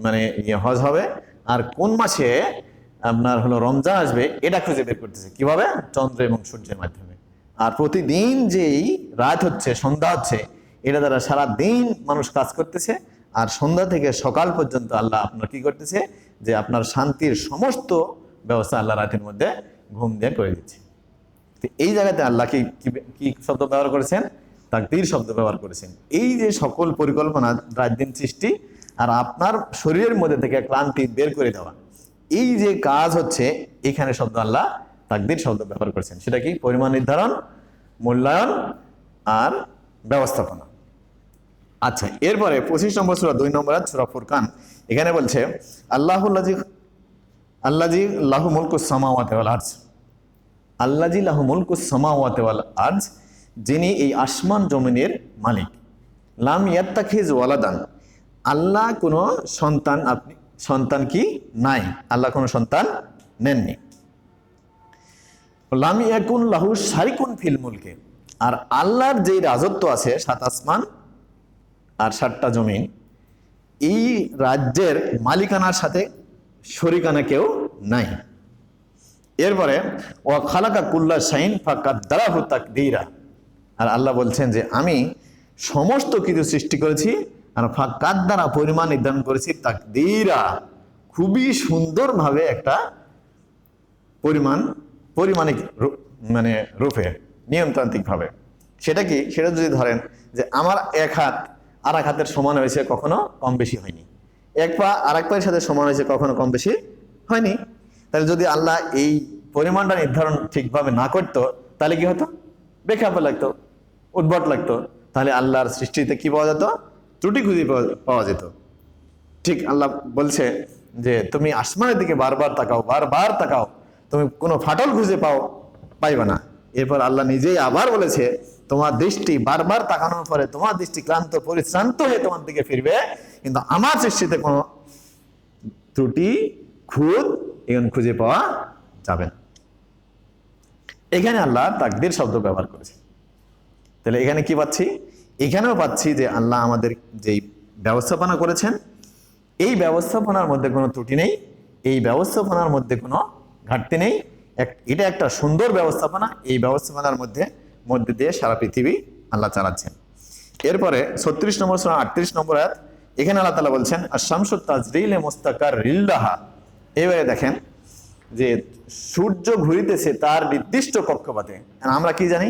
মানে হজ হবে আর কোন মাসে আপনার হলো রমজান আসবে, এটা খুঁজে বের করতেছে কিভাবে? চন্দ্র এবং সূর্যের মাধ্যমে। আর প্রতিদিন যেই রাত হচ্ছে, সন্ধ্যা হচ্ছে, এটা দ্বারা সারা দিন মানুষ কাজ করতেছে। আর সন্ধ্যা থেকে সকাল পর্যন্ত আল্লাহ আপনার কি করতেছে? যে আপনার শান্তির সমস্ত ব্যবস্থা আল্লাহ রাতের মধ্যে ঘুম দিয়ে করে দিচ্ছে। এই জায়গাতে আল্লাহ কি শব্দ ব্যবহার করেছেন? তাকদীর শব্দ ব্যবহার করেছেন। এই যে সকল পরিকল্পনা, রাত দিন সৃষ্টি আর আপনার শরীরের মধ্যে থেকে ক্লান্তি বের করে দেওয়া, এই যে কাজ হচ্ছে, এখানে শব্দ আল্লাহ তাকদীর শব্দ ব্যবহার করেছেন। সেটা কি? পরিমাণ নির্ধারণ, মূল্যায়ন আর ব্যবস্থাপনা। আচ্ছা, এরপরে 25 নম্বর সূরা 2 নম্বর আয়াত, সূরা ফুরকান। এখানে বলছে আল্লাজি লাহু মুলকুস সামাওয়াতি ওয়াল আরজ, আল্লাজি লাহু মুলকুস সামাওয়াতি ওয়াল আরজ, যিনি এই আসমান জমিনের মালিক। লাম ইয়াত্তাখিজ ওয়ালাদান, আল্লাহ কোনো সন্তান কি নাই, আল্লাহ কোনো সন্তান নেননি। লাম ইয়াকুন লাহু শারিকুন ফিল মুলকে, আর আল্লাহর যেই রাজত্ব আছে 7 আসমান আর 7টা জমিন, এই রাজ্যের মালিকানার সাথে শরিকানা কেউ নাই। এরপরে ও খালাকা কুল্লা শাইন ফাকাদ্দারাহু তাকদীরা, আর আল্লাহ বলছেন যে আমি সমস্ত কিছু সৃষ্টি করেছি আর ফাকাদ্দারা পরিমাণ নির্ধারণ করেছি, তাকদীরা খুবই সুন্দরভাবে একটা পরিমাণিক মানে রূপে, নিয়মতান্ত্রিক ভাবে। সেটা কি? সেটা যদি ধরেন যে আমার এক হাত আর এক হাতের সমান হয়েছে, কখনো কম বেশি হয়নি। এক পা আর এক পায়ের সাথে সমান হয়েছে, কখনো কম বেশি হয়নি। তাহলে যদি আল্লাহ এই পরিমাণটা নির্ধারণ ঠিকভাবে না করতো তাহলে কি হতো? বেখাপ্পা লাগতো, উদ্ভট লাগতো। তাহলে আল্লাহর সৃষ্টিতে কি পাওয়া যেত? ত্রুটি খুঁজে পাওয়া যেত। ঠিক আল্লাহ বলছে যে তুমি আসমানের দিকে বারবার তাকাও, তুমি কোনো ফাটল খুঁজে পাইবে না। এরপর আল্লাহ নিজেই আবার বলেছে তোমার দৃষ্টি বারবার তাকানোর পরে তোমার দৃষ্টি ক্লান্ত পরিশ্রান্ত হয়ে তোমার দিকে ফিরবে, কিন্তু আমার সৃষ্টিতে কোনো ত্রুটি এখানে খুঁজে পাওয়া যাবে না। এখানে আল্লাহ তাকদীর শব্দ ব্যবহার করেছে। তাহলে এখানে কি পাচ্ছি? এখানেও পাচ্ছি যে আল্লাহ আমাদের যেই ব্যবস্থাপনা করেছেন, এই ব্যবস্থাপনার মধ্যে কোনো ত্রুটি নেই, এই ব্যবস্থাপনার মধ্যে কোনো ঘাটতি নেই। এটা একটা সুন্দর ব্যবস্থাপনা। এই ব্যবস্থাপনার মধ্যে দিয়ে সারা পৃথিবী আল্লাহ চালাচ্ছেন। এরপরে 36 নম্বর সূরা 38 নম্বর আয়াত, এখানে আল্লাহ তাআলা বলছেন আশ-শামসু তাজরিলে মুস্তাকাররিল্লাহা। এবারে দেখেন যে সূর্য ঘুরিতেছে তার নির্দিষ্ট কক্ষপথে। আমরা কি জানি?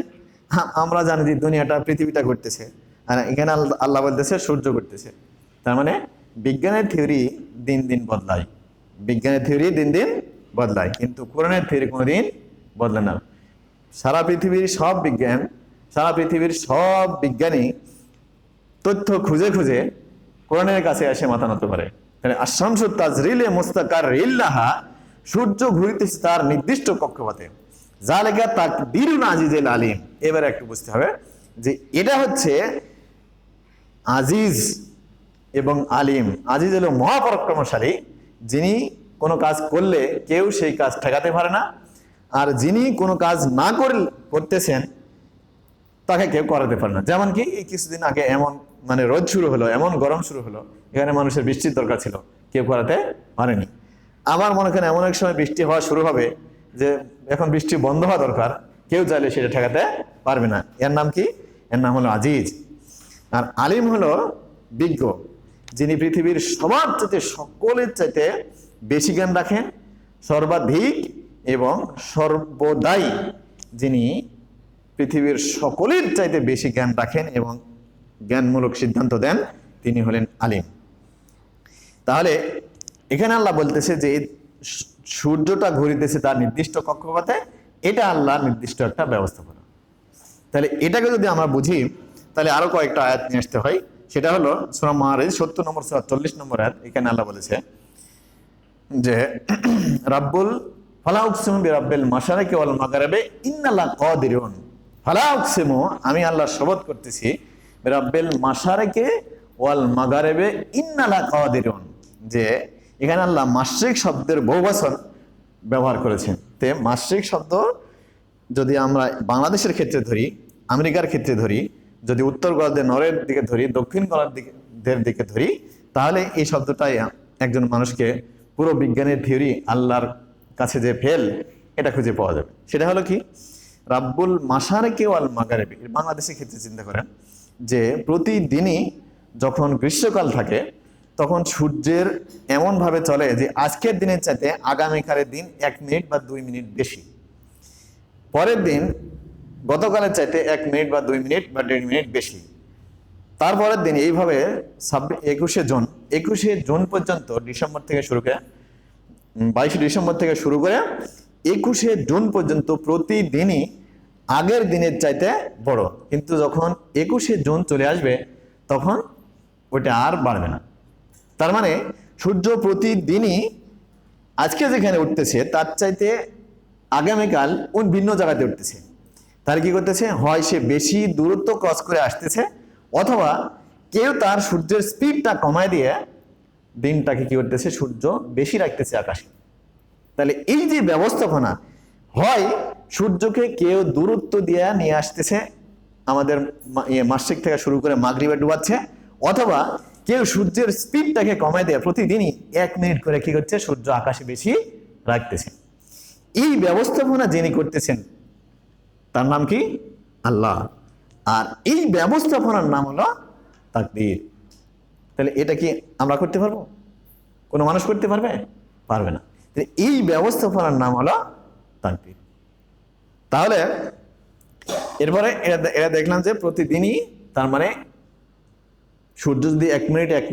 আমরা জানি যে দুনিয়াটা, পৃথিবীটা ঘুরতেছে, আর এখানে আল্লাহ বলতেছে সূর্য ঘুরতেছে। তার মানে বিজ্ঞানের থিওরি দিন দিন বদলায়, কিন্তু কোরআনের থিওরি কোনোদিন বদলে না। সারা পৃথিবীর সব বিজ্ঞানী তথ্য খুঁজে কোরআনের কাছে এসে মাথা নত করে। তাহলে আশ-শামসু তাজরিলে মুস্তাকাররিল্লাহা, সূর্য ঘুরিতেছে তার নির্দিষ্ট কক্ষপথে। যালিকা তাকদীরুল আজিজিল আলিম। এবারে একটু বুঝতে হবে যে এটা হচ্ছে আজিজ এবং আলিম। আজিজ হলো মহাপরাক্রমশালী, যিনি কোনো কাজ করলে কেউ সেই কাজ ঠেকাতে পারে না, আর যিনি কোনো কাজ না করতেছেন তাকে কেউ করাতে পারে না। যেমন কি এই কিছুদিন আগে এমন মানে রোদ শুরু হলো, এমন গরম শুরু হলো, এখানে মানুষের বৃষ্টির দরকার ছিল, কেউ করাতে পারেনি। আবার মনে করেন এমন এক সময় বৃষ্টি হওয়া শুরু হবে যে এখন বৃষ্টি বন্ধ হওয়া দরকার, কেউ চাইলে সেটা ঠেকাতে পারবে না। এর নাম কি? এর নাম হলো আজিজ। আর আলিম হলো বিজ্ঞ, যিনি পৃথিবীর সবার চাইতে, সকলের চাইতে বেশি জ্ঞান রাখেন, সর্বাধিক এবং সর্বদাই যিনি পৃথিবীর সকলের চাইতে বেশি জ্ঞান রাখেন এবং জ্ঞানমূলক সিদ্ধান্ত দেন, তিনি হলেন আলিম। তাহলে এখানে আল্লাহ বলতেছে যে সূর্যটা ঘুরিতেছে তার নির্দিষ্ট কক্ষপথে, এটা আল্লাহর নির্দিষ্ট একটা ব্যবস্থাপনা। তাহলে এটাকে যদি আমরা বুঝি তাহলে আরো কয়েকটা আয়াত নিয়ে আসতে হয়। সেটা হলো সূরা মাআরিজ 70 নম্বর সূরা 40 নম্বর আয়াত। এখানে আল্লাহ বলেছে যে রাব্বুল ফালা উকসিমু বিরাব্বিল মাশারিকি ওয়াল মাগরিবি ইন্নাল্লা কাদিরুন। ফালা উকসিমু, আমি আল্লাহ শপথ করতেছি, বিরাব্বিল মাশারিকি ওয়াল মাগরিবি ইন্নাল্লা কাদিরুন, যে এখানে আল্লাহ মাশরিক শব্দের বহুবচন ব্যবহার করেছেন। তে মাশরিক শব্দ যদি আমরা বাংলাদেশের ক্ষেত্রে ধরি, আমেরিকার ক্ষেত্রে ধরি, যদি উত্তর গোলার্ধের নরের দিকে ধরি, দক্ষিণ গোলার্ধের দিকে ধরি, তাহলে এই শব্দটাই একজন মানুষকে পুরো বিজ্ঞানের থিওরি আল্লাহর কাছে যে ফেল এটা খুঁজে পাওয়া যাবে। সেটা হলো কি, রাব্বুল মাশারিকি ওয়াল মাগরিবি। বাংলাদেশের ক্ষেত্রে চিন্তা করেন যে প্রতিদিনই যখন গ্রীষ্মকাল থাকে তখন সূর্যের এমনভাবে চলে যে আজকের দিনের চাইতে আগামীকালের দিন 1 মিনিট বা 2 মিনিট বেশি, পরের দিন গতকালের চাইতে 1 মিনিট বা 2 মিনিট বা 1.5 মিনিট বেশি, তারপরের দিন এইভাবে 21শে জুন পর্যন্ত, ডিসেম্বর থেকে শুরু করে 22শে ডিসেম্বর থেকে শুরু করে 21শে জুন পর্যন্ত প্রতিদিনই আগের দিনের চাইতে বড়। কিন্তু যখন 21শে জুন চলে আসবে তখন ওটা আর বাড়বে না। তার মানে সূর্য প্রতিদিনই আজকে যেখানে উঠতেছে তার চাইতে আগামীকাল ভিন্ন জায়গাতে উঠতেছে। তাহলে কি করতেছে, হয় সে বেশি দূরত্ব ক্রস করে আসতেছে, অথবা কেউ তার সূর্যের স্পিডটা কমায় দিয়ে দিনটাকে কি করতেছে, সূর্য বেশি রাখতেছে আকাশে। তাহলে এই যে ব্যবস্থাপনা, হয় সূর্যকে কেউ দূরত্ব দিয়ে নিয়ে আসতেছে আমাদের মাসিক থেকে শুরু করে মাগরিবে ডুবাচ্ছে, অথবা কেউ সূর্যের স্পিডটাকে কমায় দিয়ে প্রতিদিনই 1 মিনিট করে কি করছে, সূর্য আকাশে বেশি রাখতেছে। এই ব্যবস্থাপনা যিনি করতেছেন তার নাম কি, আল্লাহ। আর এই ব্যবস্থাপনার নাম হলো তাকদীর। তাহলে এটা কি আমরা করতে পারবো? কোনো মানুষ করতে পারবে? পারবে না। এই ব্যবস্থাপনার নাম হলো তাকদীর। তাহলে এরপরে এটা দেখলাম যে প্রতিদিনই, তার মানে সূর্য যদি 1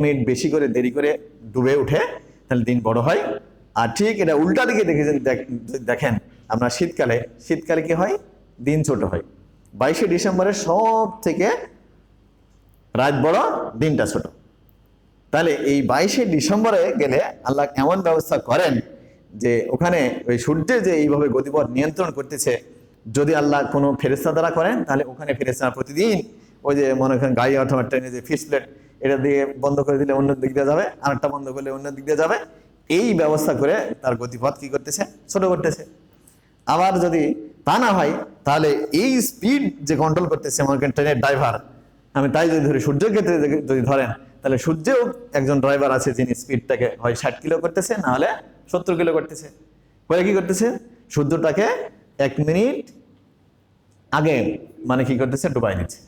মিনিট বেশি করে দেরি করে ডুবে উঠে তাহলে দিন বড় হয়। আর ঠিক এটা উল্টা দিকে দেখেন আমরা শীতকালে কি হয়, দিন ছোট হয়। 22শে ডিসেম্বরের সব থেকে রাত বড়, দিনটা ছোট। তাহলে এই 22শে ডিসেম্বরে গেলে আল্লাহ এমন ব্যবস্থা করেন যে ওখানে ওই সূর্যের যে এইভাবে গতিপথ নিয়ন্ত্রণ করতেছে, যদি আল্লাহ কোনো ফেরেশতা দ্বারা করেন তাহলে ওখানে ফেরেশতা প্রতিদিন ওই যে মনে করেন গাড়ি অথবা ট্রেনে যে ফিস প্লেট, এটা দিয়ে বন্ধ করে দিলে অন্য দিক দিয়ে যাবে, আরেকটা বন্ধ করলে অন্য দিক দিয়ে যাবে, এই ব্যবস্থা করে তার গতিপথ কি করতেছে, ছোট করতেছে। আবার যদি তা না হয় তাহলে এই স্পিড যে কন্ট্রোল করতেছে মনে করেন ট্রেনের ড্রাইভার, আমি তাই যদি ধরি সূর্যের ক্ষেত্রে যদি ধরেন, তাহলে সূর্যেও একজন ড্রাইভার আছে যিনি স্পিডটাকে হয় 60 কিলো করতেছে, না হলে 70 কিলো করতেছে। পরে কি করতেছে, সূর্যটাকে 1 মিনিট আগে মানে কি করতেছে, ডুবাই দিচ্ছে।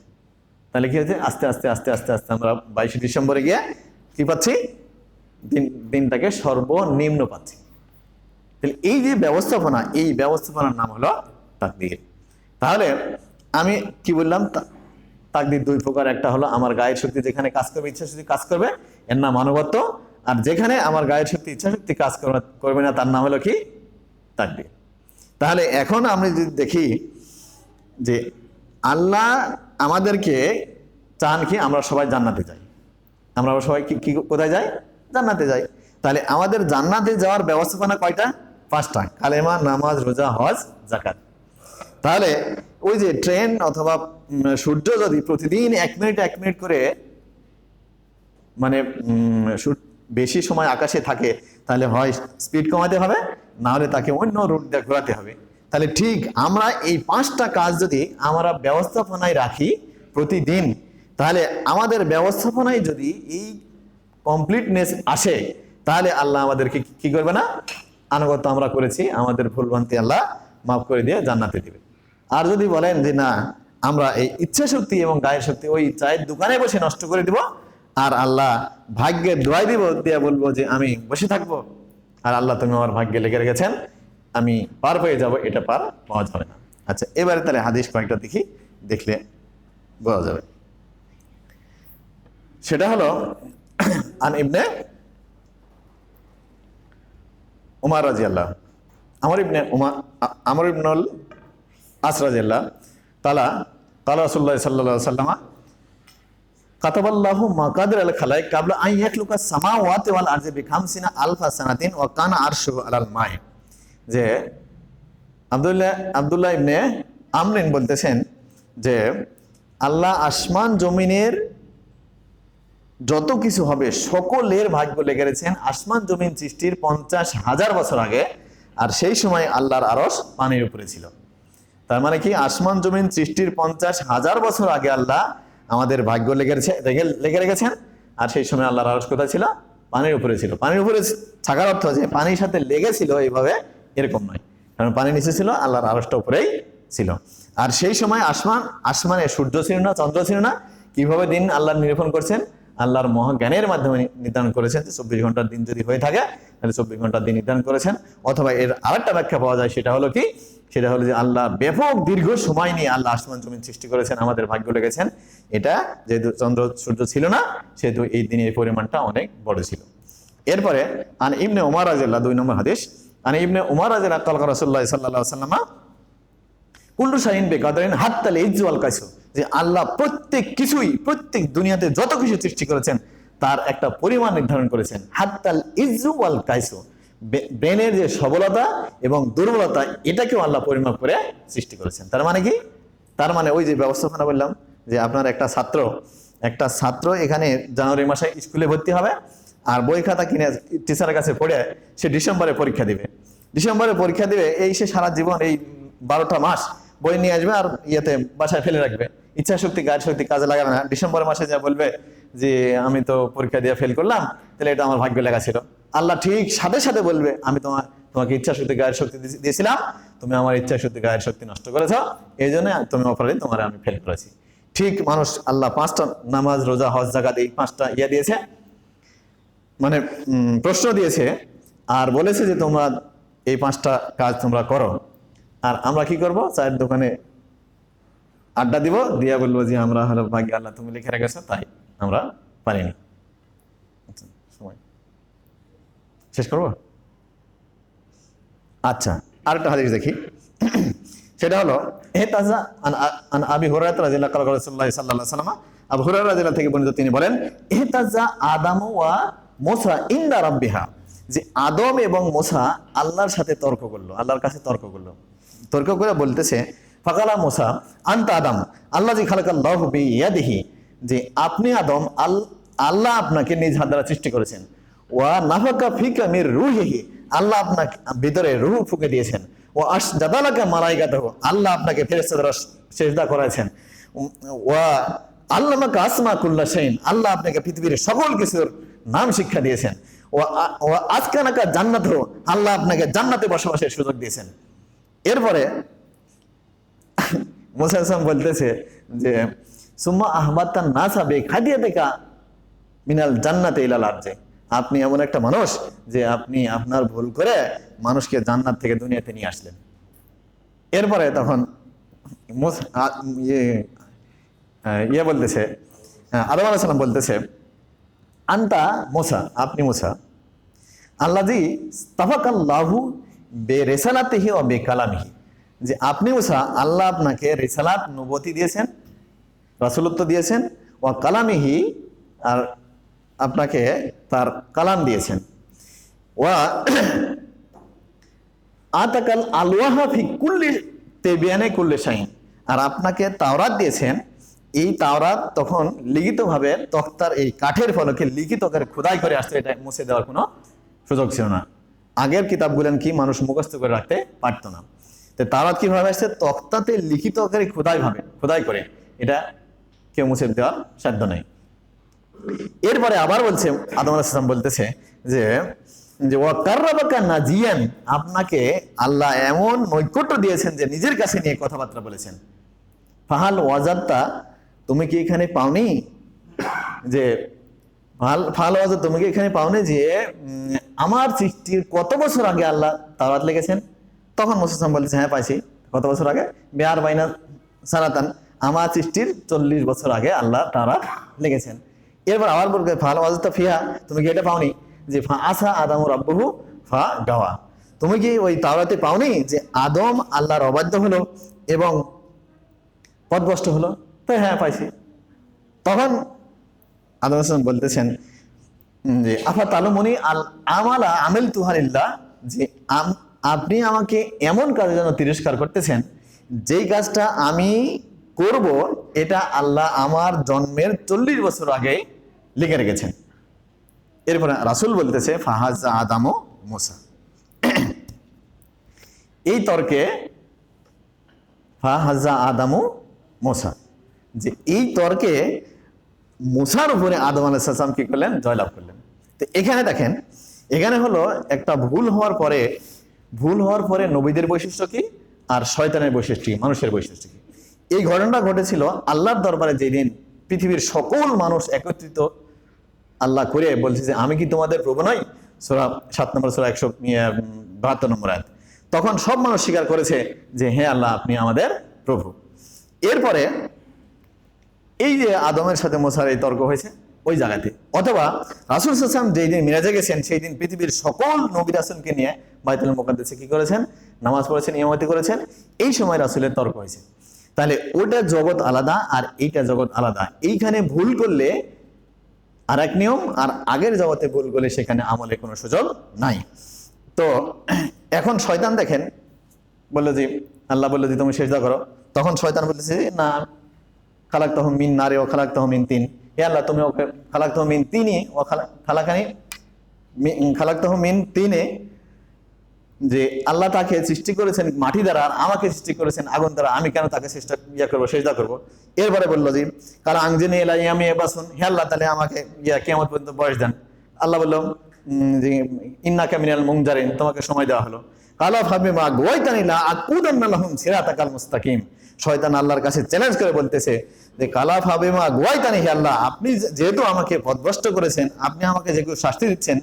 তাহলে কি হচ্ছে, আস্তে আস্তে আস্তে আস্তে আস্তে আমরা 22শে ডিসেম্বরে গিয়ে কি পাচ্ছি, দিনটাকে সর্বনিম্ন পাচ্ছি। তাহলে এই যে ব্যবস্থাপনা, এই ব্যবস্থাপনার নাম হলো তাকদীর। তাহলে আমি কি বললাম, তাকদীর 2 প্রকার। একটা হলো আমার গায়ের শক্তি যেখানে কাজ করবে, ইচ্ছা শক্তি কাজ করবে, এর নাম আনুগত্য। আর যেখানে আমার গায়ের শক্তি ইচ্ছা শক্তি কাজ করবে না, তার নাম হলো কি, তাকদীর। তাহলে এখন আমরা যদি দেখি যে আল্লাহ আমাদেরকে চান কি, আমরা সবাই জান্নাতে যাই। আমরা সবাই কি কোথায় যাই, জান্নাতে যাই। তাহলে আমাদের জান্নাতে যাওয়ার ব্যবস্থাপনা কয়টা, 5টা, কালেমা, নামাজ, রোজা, হজ, যাকাত। তাহলে ওই যে ট্রেন অথবা সূর্য যদি প্রতিদিন 1 মিনিট করে মানে বেশি সময় আকাশে থাকে, তাহলে হয় স্পিড কমাতে হবে, না হলে তাকে অন্য রুট দিয়ে ঘোরাতে হবে। তাহলে ঠিক আমরা এই 5টা কাজ যদি আমরা ব্যবস্থাপনায় রাখি প্রতিদিন, তাহলে আমাদের ব্যবস্থাপনায় যদি এই কমপ্লিটনেস আসে, তাহলে আল্লাহ আমাদেরকে কি করবে না, আনুগত্য আমরা করেছি, আমাদের ভুলভ্রান্তি আল্লাহ মাফ করে দিয়ে জান্নাতে দিবে। আর যদি বলেন যে না, আমরা এই ইচ্ছা শক্তি এবং গায়ের শক্তি ওই চায়ের দোকানে বসে নষ্ট করে দিব, আর আল্লাহ ভাগ্যের দোয়াই দিব দিয়ে বলবো যে আমি বসে থাকবো, আর আল্লাহ তুমি আমার ভাগ্যে লেগে রেখেছেন, আমি পার পেয়ে যাব, এটা পার পাওয়া যাবে না। আচ্ছা, এবারে তাহলে হাদিস কয়েকটা দেখি, দেখলে বোঝা যাবে। সেটা হলো আন ইবনে উমার রাদিয়াল্লাহু, আমর ইবনুল আস রাদিয়াল্লাহু তাআলা রাসূলুল্লাহ সাল্লাল্লাহু আলাইহি ওয়াসাল্লাম কাতাবাল্লাহু মাকাদির আল খালাইক ক্বাবলা আন ইয়াখলুকা সামাওয়াতি ওয়াল আরদি বি 50 আলফা সানাতিন ওয়া কানা আরশুহু আলাল মাই। যে আব্দুল্লাহ ইবনে আমরিন বলতেছেন যে আল্লাহ আসমান জমিনের যত কিছু হবে সকলের ভাগ্য লেগে রেখেছেন আসমান জমিন সৃষ্টির 50,000 বছর আগে, আর সেই সময় আল্লাহর আরশ পানির উপরে ছিল। তার মানে কি আসমান জমিন সৃষ্টির 50,000 বছর আগে আল্লাহ আমাদের ভাগ্য লেগে রেখেছেন, আর সেই সময় আল্লাহর আরশ কোথায় ছিল? পানির উপরে ছিল। পানির উপরে থাকার অর্থ যে পানির সাথে লেগেছিল এইভাবে, এরকম নয়, কারণ পানি নিচে ছিল, আল্লাহর আরশটা উপরেই ছিল। আর সেই সময় আসমানে সূর্য ছিল না, চন্দ্র ছিল না। কিভাবে দিন আল্লাহ নিরূপণ করছেন? আল্লাহর মহাজ্ঞানের মাধ্যমে নির্ধারণ করেছেন যে 24 ঘন্টার দিন যদি হয়ে থাকে তাহলে 24 ঘন্টার দিন নির্ধারণ করেছেন। অথবা এর আরেকটা ব্যাখ্যা পাওয়া যায়, সেটা হলো কি? সেটা হলো যে আল্লাহ ব্যাপক দীর্ঘ সময় নিয়ে আল্লাহ আসমান জমিন সৃষ্টি করেছেন, আমাদের ভাগ্য লেগেছেন। এটা যেহেতু চন্দ্র সূর্য ছিল না, সেহেতু এই দিনের পরিমাণটা অনেক বড় ছিল। এরপরে আন ইবনে উমর রাদিয়াল্লাহু, 2 নম্বর হাদিস, আন ইবনে উমর রাদিয়াল্লাহু তাআলা রাসূলুল্লাহ সাল্লাল্লাহু আলাইহি ওয়াসাল্লাম কুল্লু শাইইন বিকাদরিন হাত্তাল ইজ্জু ওয়াল কাইসু, যে আল্লাহ প্রত্যেক দুনিয়াতে যত কিছু সৃষ্টি করেছেন তার একটা পরিমাণ নির্ধারণ করেছেন। হাত্তাল ইজ্জু ওয়াল কাইসু, ব্রেনের যে সবলতা এবং দুর্বলতা এটাকেও আল্লাহ পরিমাপ করে সৃষ্টি করেছেন। তার মানে কি? তার মানে ওই যে ব্যবস্থাপনা বললাম যে আপনার একটা ছাত্র এখানে জানুয়ারি মাসে স্কুলে ভর্তি হবে, আর বই খাতা কিনে টিচারের কাছে পড়ে সে ডিসেম্বরে পরীক্ষা দিবে। এই সে সারা জীবন এই 12টা মাস বই নিয়ে আসবে আর বাসায় ফেলে রাখবে, ইচ্ছা শক্তি গায়ের শক্তি কাজে লাগাবে না। ডিসেম্বর মাসে যা বলবে যে আমি তো পরীক্ষা দিয়ে ফেল করলাম, তাহলে এটা আমার ভাগ্য লেখা ছিল। আল্লাহ ঠিক সাথে সাথে বলবে আমি তোমাকে ইচ্ছা শক্তি গায়ের শক্তি দিয়েছিলাম, তুমি আমার ইচ্ছা শক্তি গায়ের শক্তি নষ্ট করেছো, এই জন্য তুমি অপরাধী, তোমার আমি ফেল করেছি। ঠিক মানুষ আল্লাহ 5টা নামাজ রোজা হজ যাকাত এই 5টা দিয়েছে, মানে প্রশ্ন দিয়েছে, আর বলেছে যে তোমরা এই 5টা কাজ তোমরা করো। আর আমরা কি করব? চায়ের দোকানে আড্ডা দিব, দিয়া বলবো যে আমরা হলো ভাগ্য আল্লাহ তুমি লিখে রেখেছো, তাই আমরা পারিনি। সময় শেষ করবো? আচ্ছা, আরেকটা হাদিস দেখি, সেটা হলো ইহতাজা আন আবি হুরায়রা রাদিয়াল্লাহু তাআলা রাসূলুল্লাহ সাল্লাল্লাহু আলাইহি ওয়াসাল্লাম, আবু হুরায়রা রাদিয়াল্লাহু থেকে বর্ণিত, তিনি বলেন ইহতাজা আদামু ওয়া মূসা ইনদা রাব্বিহা, যে আদম এবং মূসা আল্লাহর সাথে তর্ক করলো, আল্লাহর কাছে তর্ক করে বলতেছে ফাকালা মূসা আনতা আদম আল্লাযী খালাকাল্লাহু বিয়াদিহি, যে আপনি আদম, আল্লাহ আপনাকে নিজ হাত দ্বারা সৃষ্টি করেছেন। ওয়া নাফাকা ফিকা মির রূহিহি, আল্লাহ আপনাকে ভিতরে রূহ ফুঁকে দিয়েছেন। ও আসজাদালাকা মালাইকাতুহু, আল্লাহ আপনাকে ফেরেশতা দ্বারা সিজদা করাইছেন। ওয়া আল্লামাকা আসমা কুল্লা শাইইন, আল্লাহ আপনাকে পৃথিবীর সকল কিছুর নাম শিক্ষা দিয়েছেন। ওয়া আজকানাকা জান্নাতুহু, আল্লাহ আপনাকে জান্নাতে বসবাসের সুযোগ দিয়েছেন। এরপরে মুসা আলাইহিস সালাম বলতেছে যে সুম্মা আহবাতান নাসা বিখাদিয়াতিকা মিনাল জান্নাতি ইলাল আরজি, আপনি এমন একটা মানুষ যে আপনি আপনার ভুল করে মানুষকে জান্নাত থেকে দুনিয়াতে নিয়ে আসলেন। এরপরে তখন বলতেছে আদম আলাইহিস সালাম বলতেছে আনতা মূসা, আপনি মূসা, আল্লাযী তাফাকাল্লাহু বিরিসালাতিহি ওয়া বিকালামিহি, যে আপনি মূসা, আল্লাহ আপনাকে রিসালাত নবুয়তি দিয়েছেন, রাসূলত্ব দিয়েছেন, ওয়া কালামিহি, আর আপনাকে তার কালাম দিয়েছেন। ওয়া আতাকাল আলওয়াহা ফি কুল্লি তাবিয়ানে কুল্লি শাইইন, আর আপনাকে তাওরাত দিয়েছেন। এই তাওরাত তখন লিখিতভাবে তখতার এই কাঠের ফলকে লিখিত করে খোদাই করে আসছে, এটা মুছে দেওয়ার কোনো সুযোগ ছিল না। আগের কিতাবগুলেন কি মানুষ মুখস্থ করে রাখতে পারতো না, তো তাওরাত কিভাবে আসছে? তখতাতে লিখিত করে খোদাই করে, এটা কেউ মুছে দেওয়ার সাধ্য নেই। এরপরে আবার বলছে আদম আলাইহিস সালাম বলতেছে যে ওয়া কাররাবাকা নাজিয়ান, আপনাকে আল্লাহ এমন নৈকট্য দিয়েছেন যে নিজের কাছে নিয়ে কথাবার্তা বলেছেন। ফাহাল ওয়াজাদতা, তুমি কি এখানে পাওনি যে তুমি কি এখানে পাওনি যে আমার সৃষ্টির কত বছর আগে আল্লাহ তাওরাত লিখেছেন? তখন মুসা সালাম বলতেছে হ্যাঁ পাইছি। কত বছর আগে? বিয়ার বাইনা সানাতান, আমার সৃষ্টির 40 বছর আগে আল্লাহ তাওরাত লিখেছেন। এরপর আবার বলবে ফাহাল ওয়াজাদতা ফিহা, তুমি কি এটা পাওনি যে ফা আসা আদম রাব্বুহু ফা গাওয়া, তুমি কি ওই তাওরাতে পাওনি যে আদম আল্লাহর অবাধ্য হলো এবং পথভ্রষ্ট হলো? তাই হ্যাঁ পাইছি। তখন আদম আলাইহিস সালাম বলতেছেন যে আফা তালুমুনি আল আমালা আমিলতুহা লিল্লাহ, যে আপনি আমাকে এমন কাজের জন্য তিরস্কার করতেছেন যেই কাজটা আমি করব এটা আল্লাহ আমার জন্মের 40 বছর আগে লিখে রেখেছেন। এরপরে রাসূল বলতেছে ফাহাজা আদামু মুসা। এই তর্কে ফাহাজা আদামু মুসা, যে এই তর্কে মুসার উপরে আদম আলাইহিস সালাম কি করলেন? জয়লাভ করলেন। তো এখানে দেখেন, এখানে হলো একটা ভুল হওয়ার পরে নবীদের বৈশিষ্ট্য কি আর শয়তানের বৈশিষ্ট্য কি, মানুষের বৈশিষ্ট্য কি। এই ঘটনাটা ঘটেছিল আল্লাহর দরবারে যেদিন পৃথিবীর সকল মানুষ একত্রিত আল্লাহ করে বলছে যে আমি কি তোমাদের প্রভু নই, সূরা 7 নম্বর সূরা 172 নম্বর আয়াত। তখন সব মানুষ স্বীকার করেছে যে হ্যাঁ আল্লাহ আপনি আমাদের প্রভু। এরপরে এই যে আদমের সাথে মুসার এই তর্ক হয়েছে ওই জায়গাতে, অথবা রাসূল সাল্লাল্লাহু আলাইহি ওয়াসাল্লাম যেই দিন মিরাজে গেছেন সেই দিন পৃথিবীর সকল নবী রাসূলকে নিয়ে বাইতুল মুকাদ্দাসে কি করেছেন? নামাজ পড়েছেন, ইমামতি করেছেন। এই সময় রাসূলের তর্ক হয়েছে। তাহলে ওটা জগৎ আলাদা আর এইটা জগৎ আলাদা। এইখানে ভুল করলে আর এক নিয়ম, আর আগের জগতে ভুল করলে সেখানে আমলে কোনো সুযোগ নাই। তো এখন শয়তান দেখেন বললো যে আল্লাহ বললো যে তুমি সিজদা করো, তখন শয়তান বলতেছে না খালাকতাহু মিন নারে ওয়া খালাকতাহু মিন তিন। হে আল্লাহ তুমি ওকে খালাকতাহু মিন তিনি ওয়া খালাকতাহু মিন তিনে, যে আল্লাহ তাকে সৃষ্টি করেছেন মাটি দ্বারা আর আমাকে সৃষ্টি করেছেন আগুন দ্বারা, আমি কেন তাকে সিজদা করবো? এরপরে বললো যে কাল আংজিনি ইলা ইয়ামি বাসুন, হে আল্লাহ তাহলে আমাকে কিয়ামত পর্যন্ত বয়স দেন। আল্লাহ বললো যে ইন্নাকা মিনাল মুনজারিন, তোমাকে সময় দেওয়া হলো। কালা ফাবিমা গুওয়াইতানি লা আকুদান্না লাহুম সিরাতাকাল মুস্তাকিম। শয়তান আল্লাহর কাছে চ্যালেঞ্জ করে বলতেছে যে কালা ফাবিমা গুওয়াইতানি, হে আল্লাহ আপনি যেহেতু আমাকে পথভ্রষ্ট করেছেন, আপনি আমাকে যেহেতু শাস্তি দিচ্ছেন,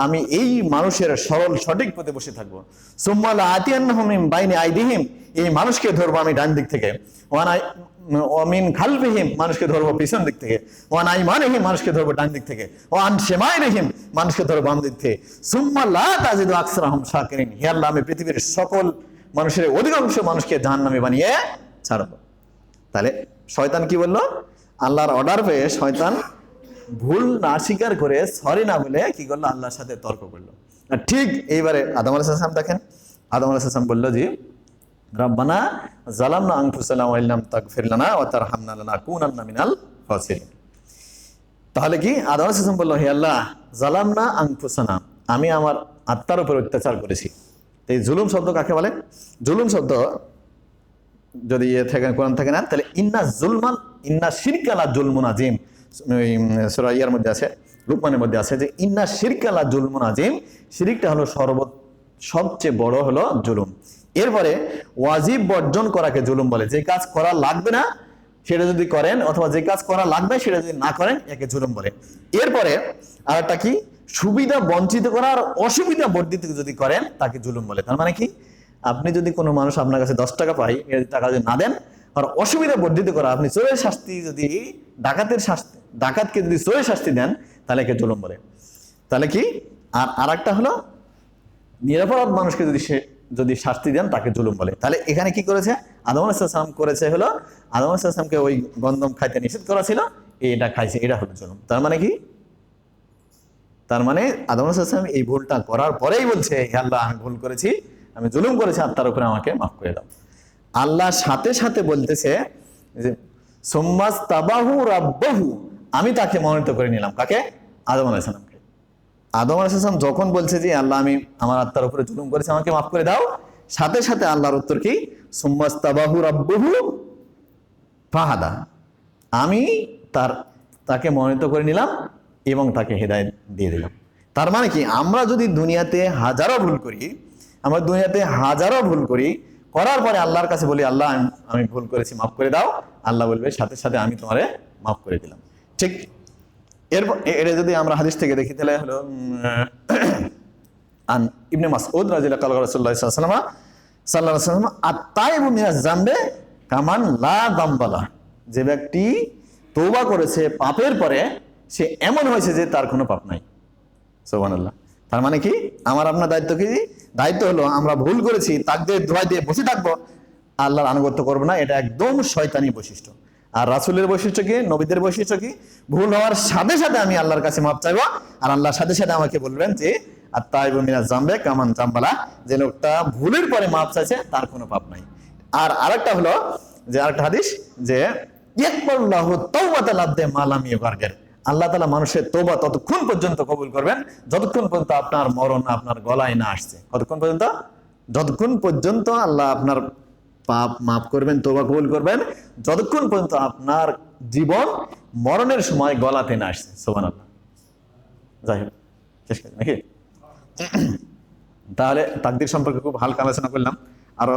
আমি এই মানুষের সরল সঠিক পথে বসে থাকবো। সুম্মা লা আতিয়ান্নাহুম মিন বাইনি আইদিহিম, এই মানুষকে ধরবো আমি ডান দিক থেকে, ওয়া মিন খালফিহিম মানুষকে ধরবো পিছন দিক থেকে, ওয়া আন আইমানিহিম মানুষকে ধরবো ডান দিক থেকে, ওয়া আন শিমাইলিহিম মানুষকে ধরবো বাম দিক থেকে। সুম্মা লা তাজিদু আকসারাহুম শাকিরিন, হে আল্লাহ আমি পৃথিবীর সকল মানুষের অধিকাংশ মানুষকে জাহান্নামী বানিয়ে ছাড়বো। তাহলে শয়তান কি বললো? আল্লাহর অর্ডার পেয়ে শয়তান ভুল না স্বীকার করে সরি না বলে কি করলো? আল্লাহর সাথে তর্ক করলো। আর ঠিক এইবারে আদম আলাইহিস সালাম দেখেন, আদম আলাইহিস সালাম বললো যে রব্বানা যালামনা আনফুসানা ওয়া ইল্লাম তাগফির লানা ওয়া তারহামনা লানাকুনান্না মিনাল খাসিরিন। তাহলে কি আদম আলাইহিস সালাম বললো হে আল্লাহ যালামনা আনফুসানা, আমি আমার আত্মার উপর অত্যাচার করেছি। এই জুলুম শব্দ কাকে বলে? জুলুম শব্দ যদি কোরআন থাকে না, তাহলে ইন্না শিরকা লা জুলমুন আযীম, সূরা ইয়ার মধ্যে আছে, লুকমানের মধ্যে আছে যে ইন্না শিরকা লা জুলমুন আযীম, শিরকটা হলো সবচেয়ে বড় হলো জুলুম। এরপরে ওয়াজিব বর্জন করাকে জুলুম বলে, যে কাজ করা লাগবে না সেটা যদি করেন, অথবা যে কাজ করা লাগবে সেটা যদি না করেন একে জুলুম বলে। এরপরে আরেকটা কি, সুবিধা বঞ্চিত করা আর অসুবিধা বর্ধিত যদি করেন তাকে জুলুম বলে। তার মানে কি, আপনি যদি কোনো মানুষ আপনার কাছে 10 টাকা পায়, এর টাকা যদি না দেন, আর অসুবিধা বর্ধিত করা, আপনি চোরের শাস্তি যদি ডাকাতকে যদি চোরের শাস্তি দেন তাহলে একে জুলুম বলে। তাহলে কি, আর আরেকটা হলো নিরপরাধ মানুষকে যদি শাস্তি দেন তাকে জুলুম বলে। তাহলে এখানে কি করেছে আদম আলাইহিস সালাম? করেছে হলো আদম আলাইহিস সালামকে ওই গন্ধম খাইতে নিষেধ করা ছিল, এটা খাইছে, এটা হলো জুলুম। তার মানে কি, তার মানে আদম আলাইহিস সালাম এই ভুলটা করার পরেই বলছে হে আল্লাহ আমি ভুল করেছি, আমি জুলুম করেছি, আর তার উপরে আমাকে মাফ করে দাও। আল্লাহ সাথে সাথে বলতেছে যে সুম্মাস্তাবাহু রাব্বাহু, আমি তাকে মনোনীত করে নিলাম। কাকে? আদম আলাইহিস সালামকে। আদম আলাইহিস সালাম যখন বলছে যে আল্লাহ আমি আমার আত্মার উপরে জুলুম করেছি, আমাকে মাফ করে দাও, সাথে সাথে আল্লাহর উত্তর কি, সুম্মাস্তাবাহু রাব্বাহু ফাহাদা, আমি তাকে মনোনীত করে নিলাম এবং তাকে হেদায়েত দিয়ে দিলাম। তার মানে কি, আমরা যদি দুনিয়াতে হাজারো ভুল করি, করার পরে আল্লাহর কাছে বলি আল্লাহ আমি ভুল করেছি মাফ করে দাও, আল্লাহ বলবে সাথে সাথে আমি তোমারে মাফ করে দিলাম। ঠিক এরপর এটা যদি আমরা হাদিস থেকে দেখি তাহলে হলো আন ইবনে মাসউদ রাদিয়াল্লাহু তাআলা রাসূলুল্লাহ সাল্লাল্লাহু আলাইহি ওয়াসাল্লাম আত-তাইবু মিনাজ জামবে কামান লা যামবালা, যে ব্যক্তি তওবা করেছে পাপের পরে সে এমন হয়েছে যে তার কোনো পাপ নাই। সুবহানাল্লাহ। তার মানে কি, আমার আপনার দায়িত্ব কি? দায়িত্ব হলো আমরা ভুল করেছি তাকদীর দোয়া দিয়ে বসে থাকবো, আল্লাহর আনুগত্য করবো না, এটা একদম শয়তানি বৈশিষ্ট্য। আর রাসূলের বৈশিষ্ট্য কি, নবীদের বৈশিষ্ট্য কি, ভুল হওয়ার সাথে সাথে আমি আল্লাহর কাছে মাপ চাইবো, আর আল্লাহর সাথে সাথে আমাকে বলবেন যে আত-তাইবু মিনাজ জামবে কামান জামবালা, যে লোকটা ভুলের পরে মাপ চাইছে তার কোনো পাপ নাই। আর আরেকটা হলো যে আরেকটা হাদিস যে ইয়াকবালুল্লাহু তাওবাতাল আবদি মা লাম ইউগারগির, আল্লাহ তাআলা মানুষের তওবা ততক্ষণ পর্যন্ত কবুল করবেন যতক্ষণ পর্যন্ত আপনার মরণ আপনার গলায় না আসছে। কতক্ষণ পর্যন্ত? যতক্ষণ পর্যন্ত আল্লাহ আপনার পাপ মাফ করবেন, তওবা কবুল করবেন, যতক্ষণ পর্যন্ত আপনার জীবন মরণের সময় গলাতে না আসছে। সুবহানাল্লাহ। যাই হোক, শেষ করি নাকি? তাহলে তাকদীর সম্পর্কে খুব হালকা আলোচনা করলাম, আরো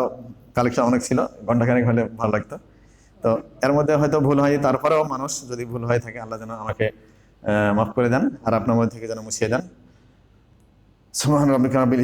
কালেকশন অনেক ছিল, ঘন্টাখানেক হলে ভালো লাগতো। তো এর মধ্যে হয়তো ভুল হয়, তারপরেও মানুষ যদি ভুল হয়ে থাকে আল্লাহ যেন আমাকে মাফ করে দেন আর আপনার মধ্যে থেকে যেন মুছিয়ে দেন। সুবহান রাব্বিকা রাব্বিল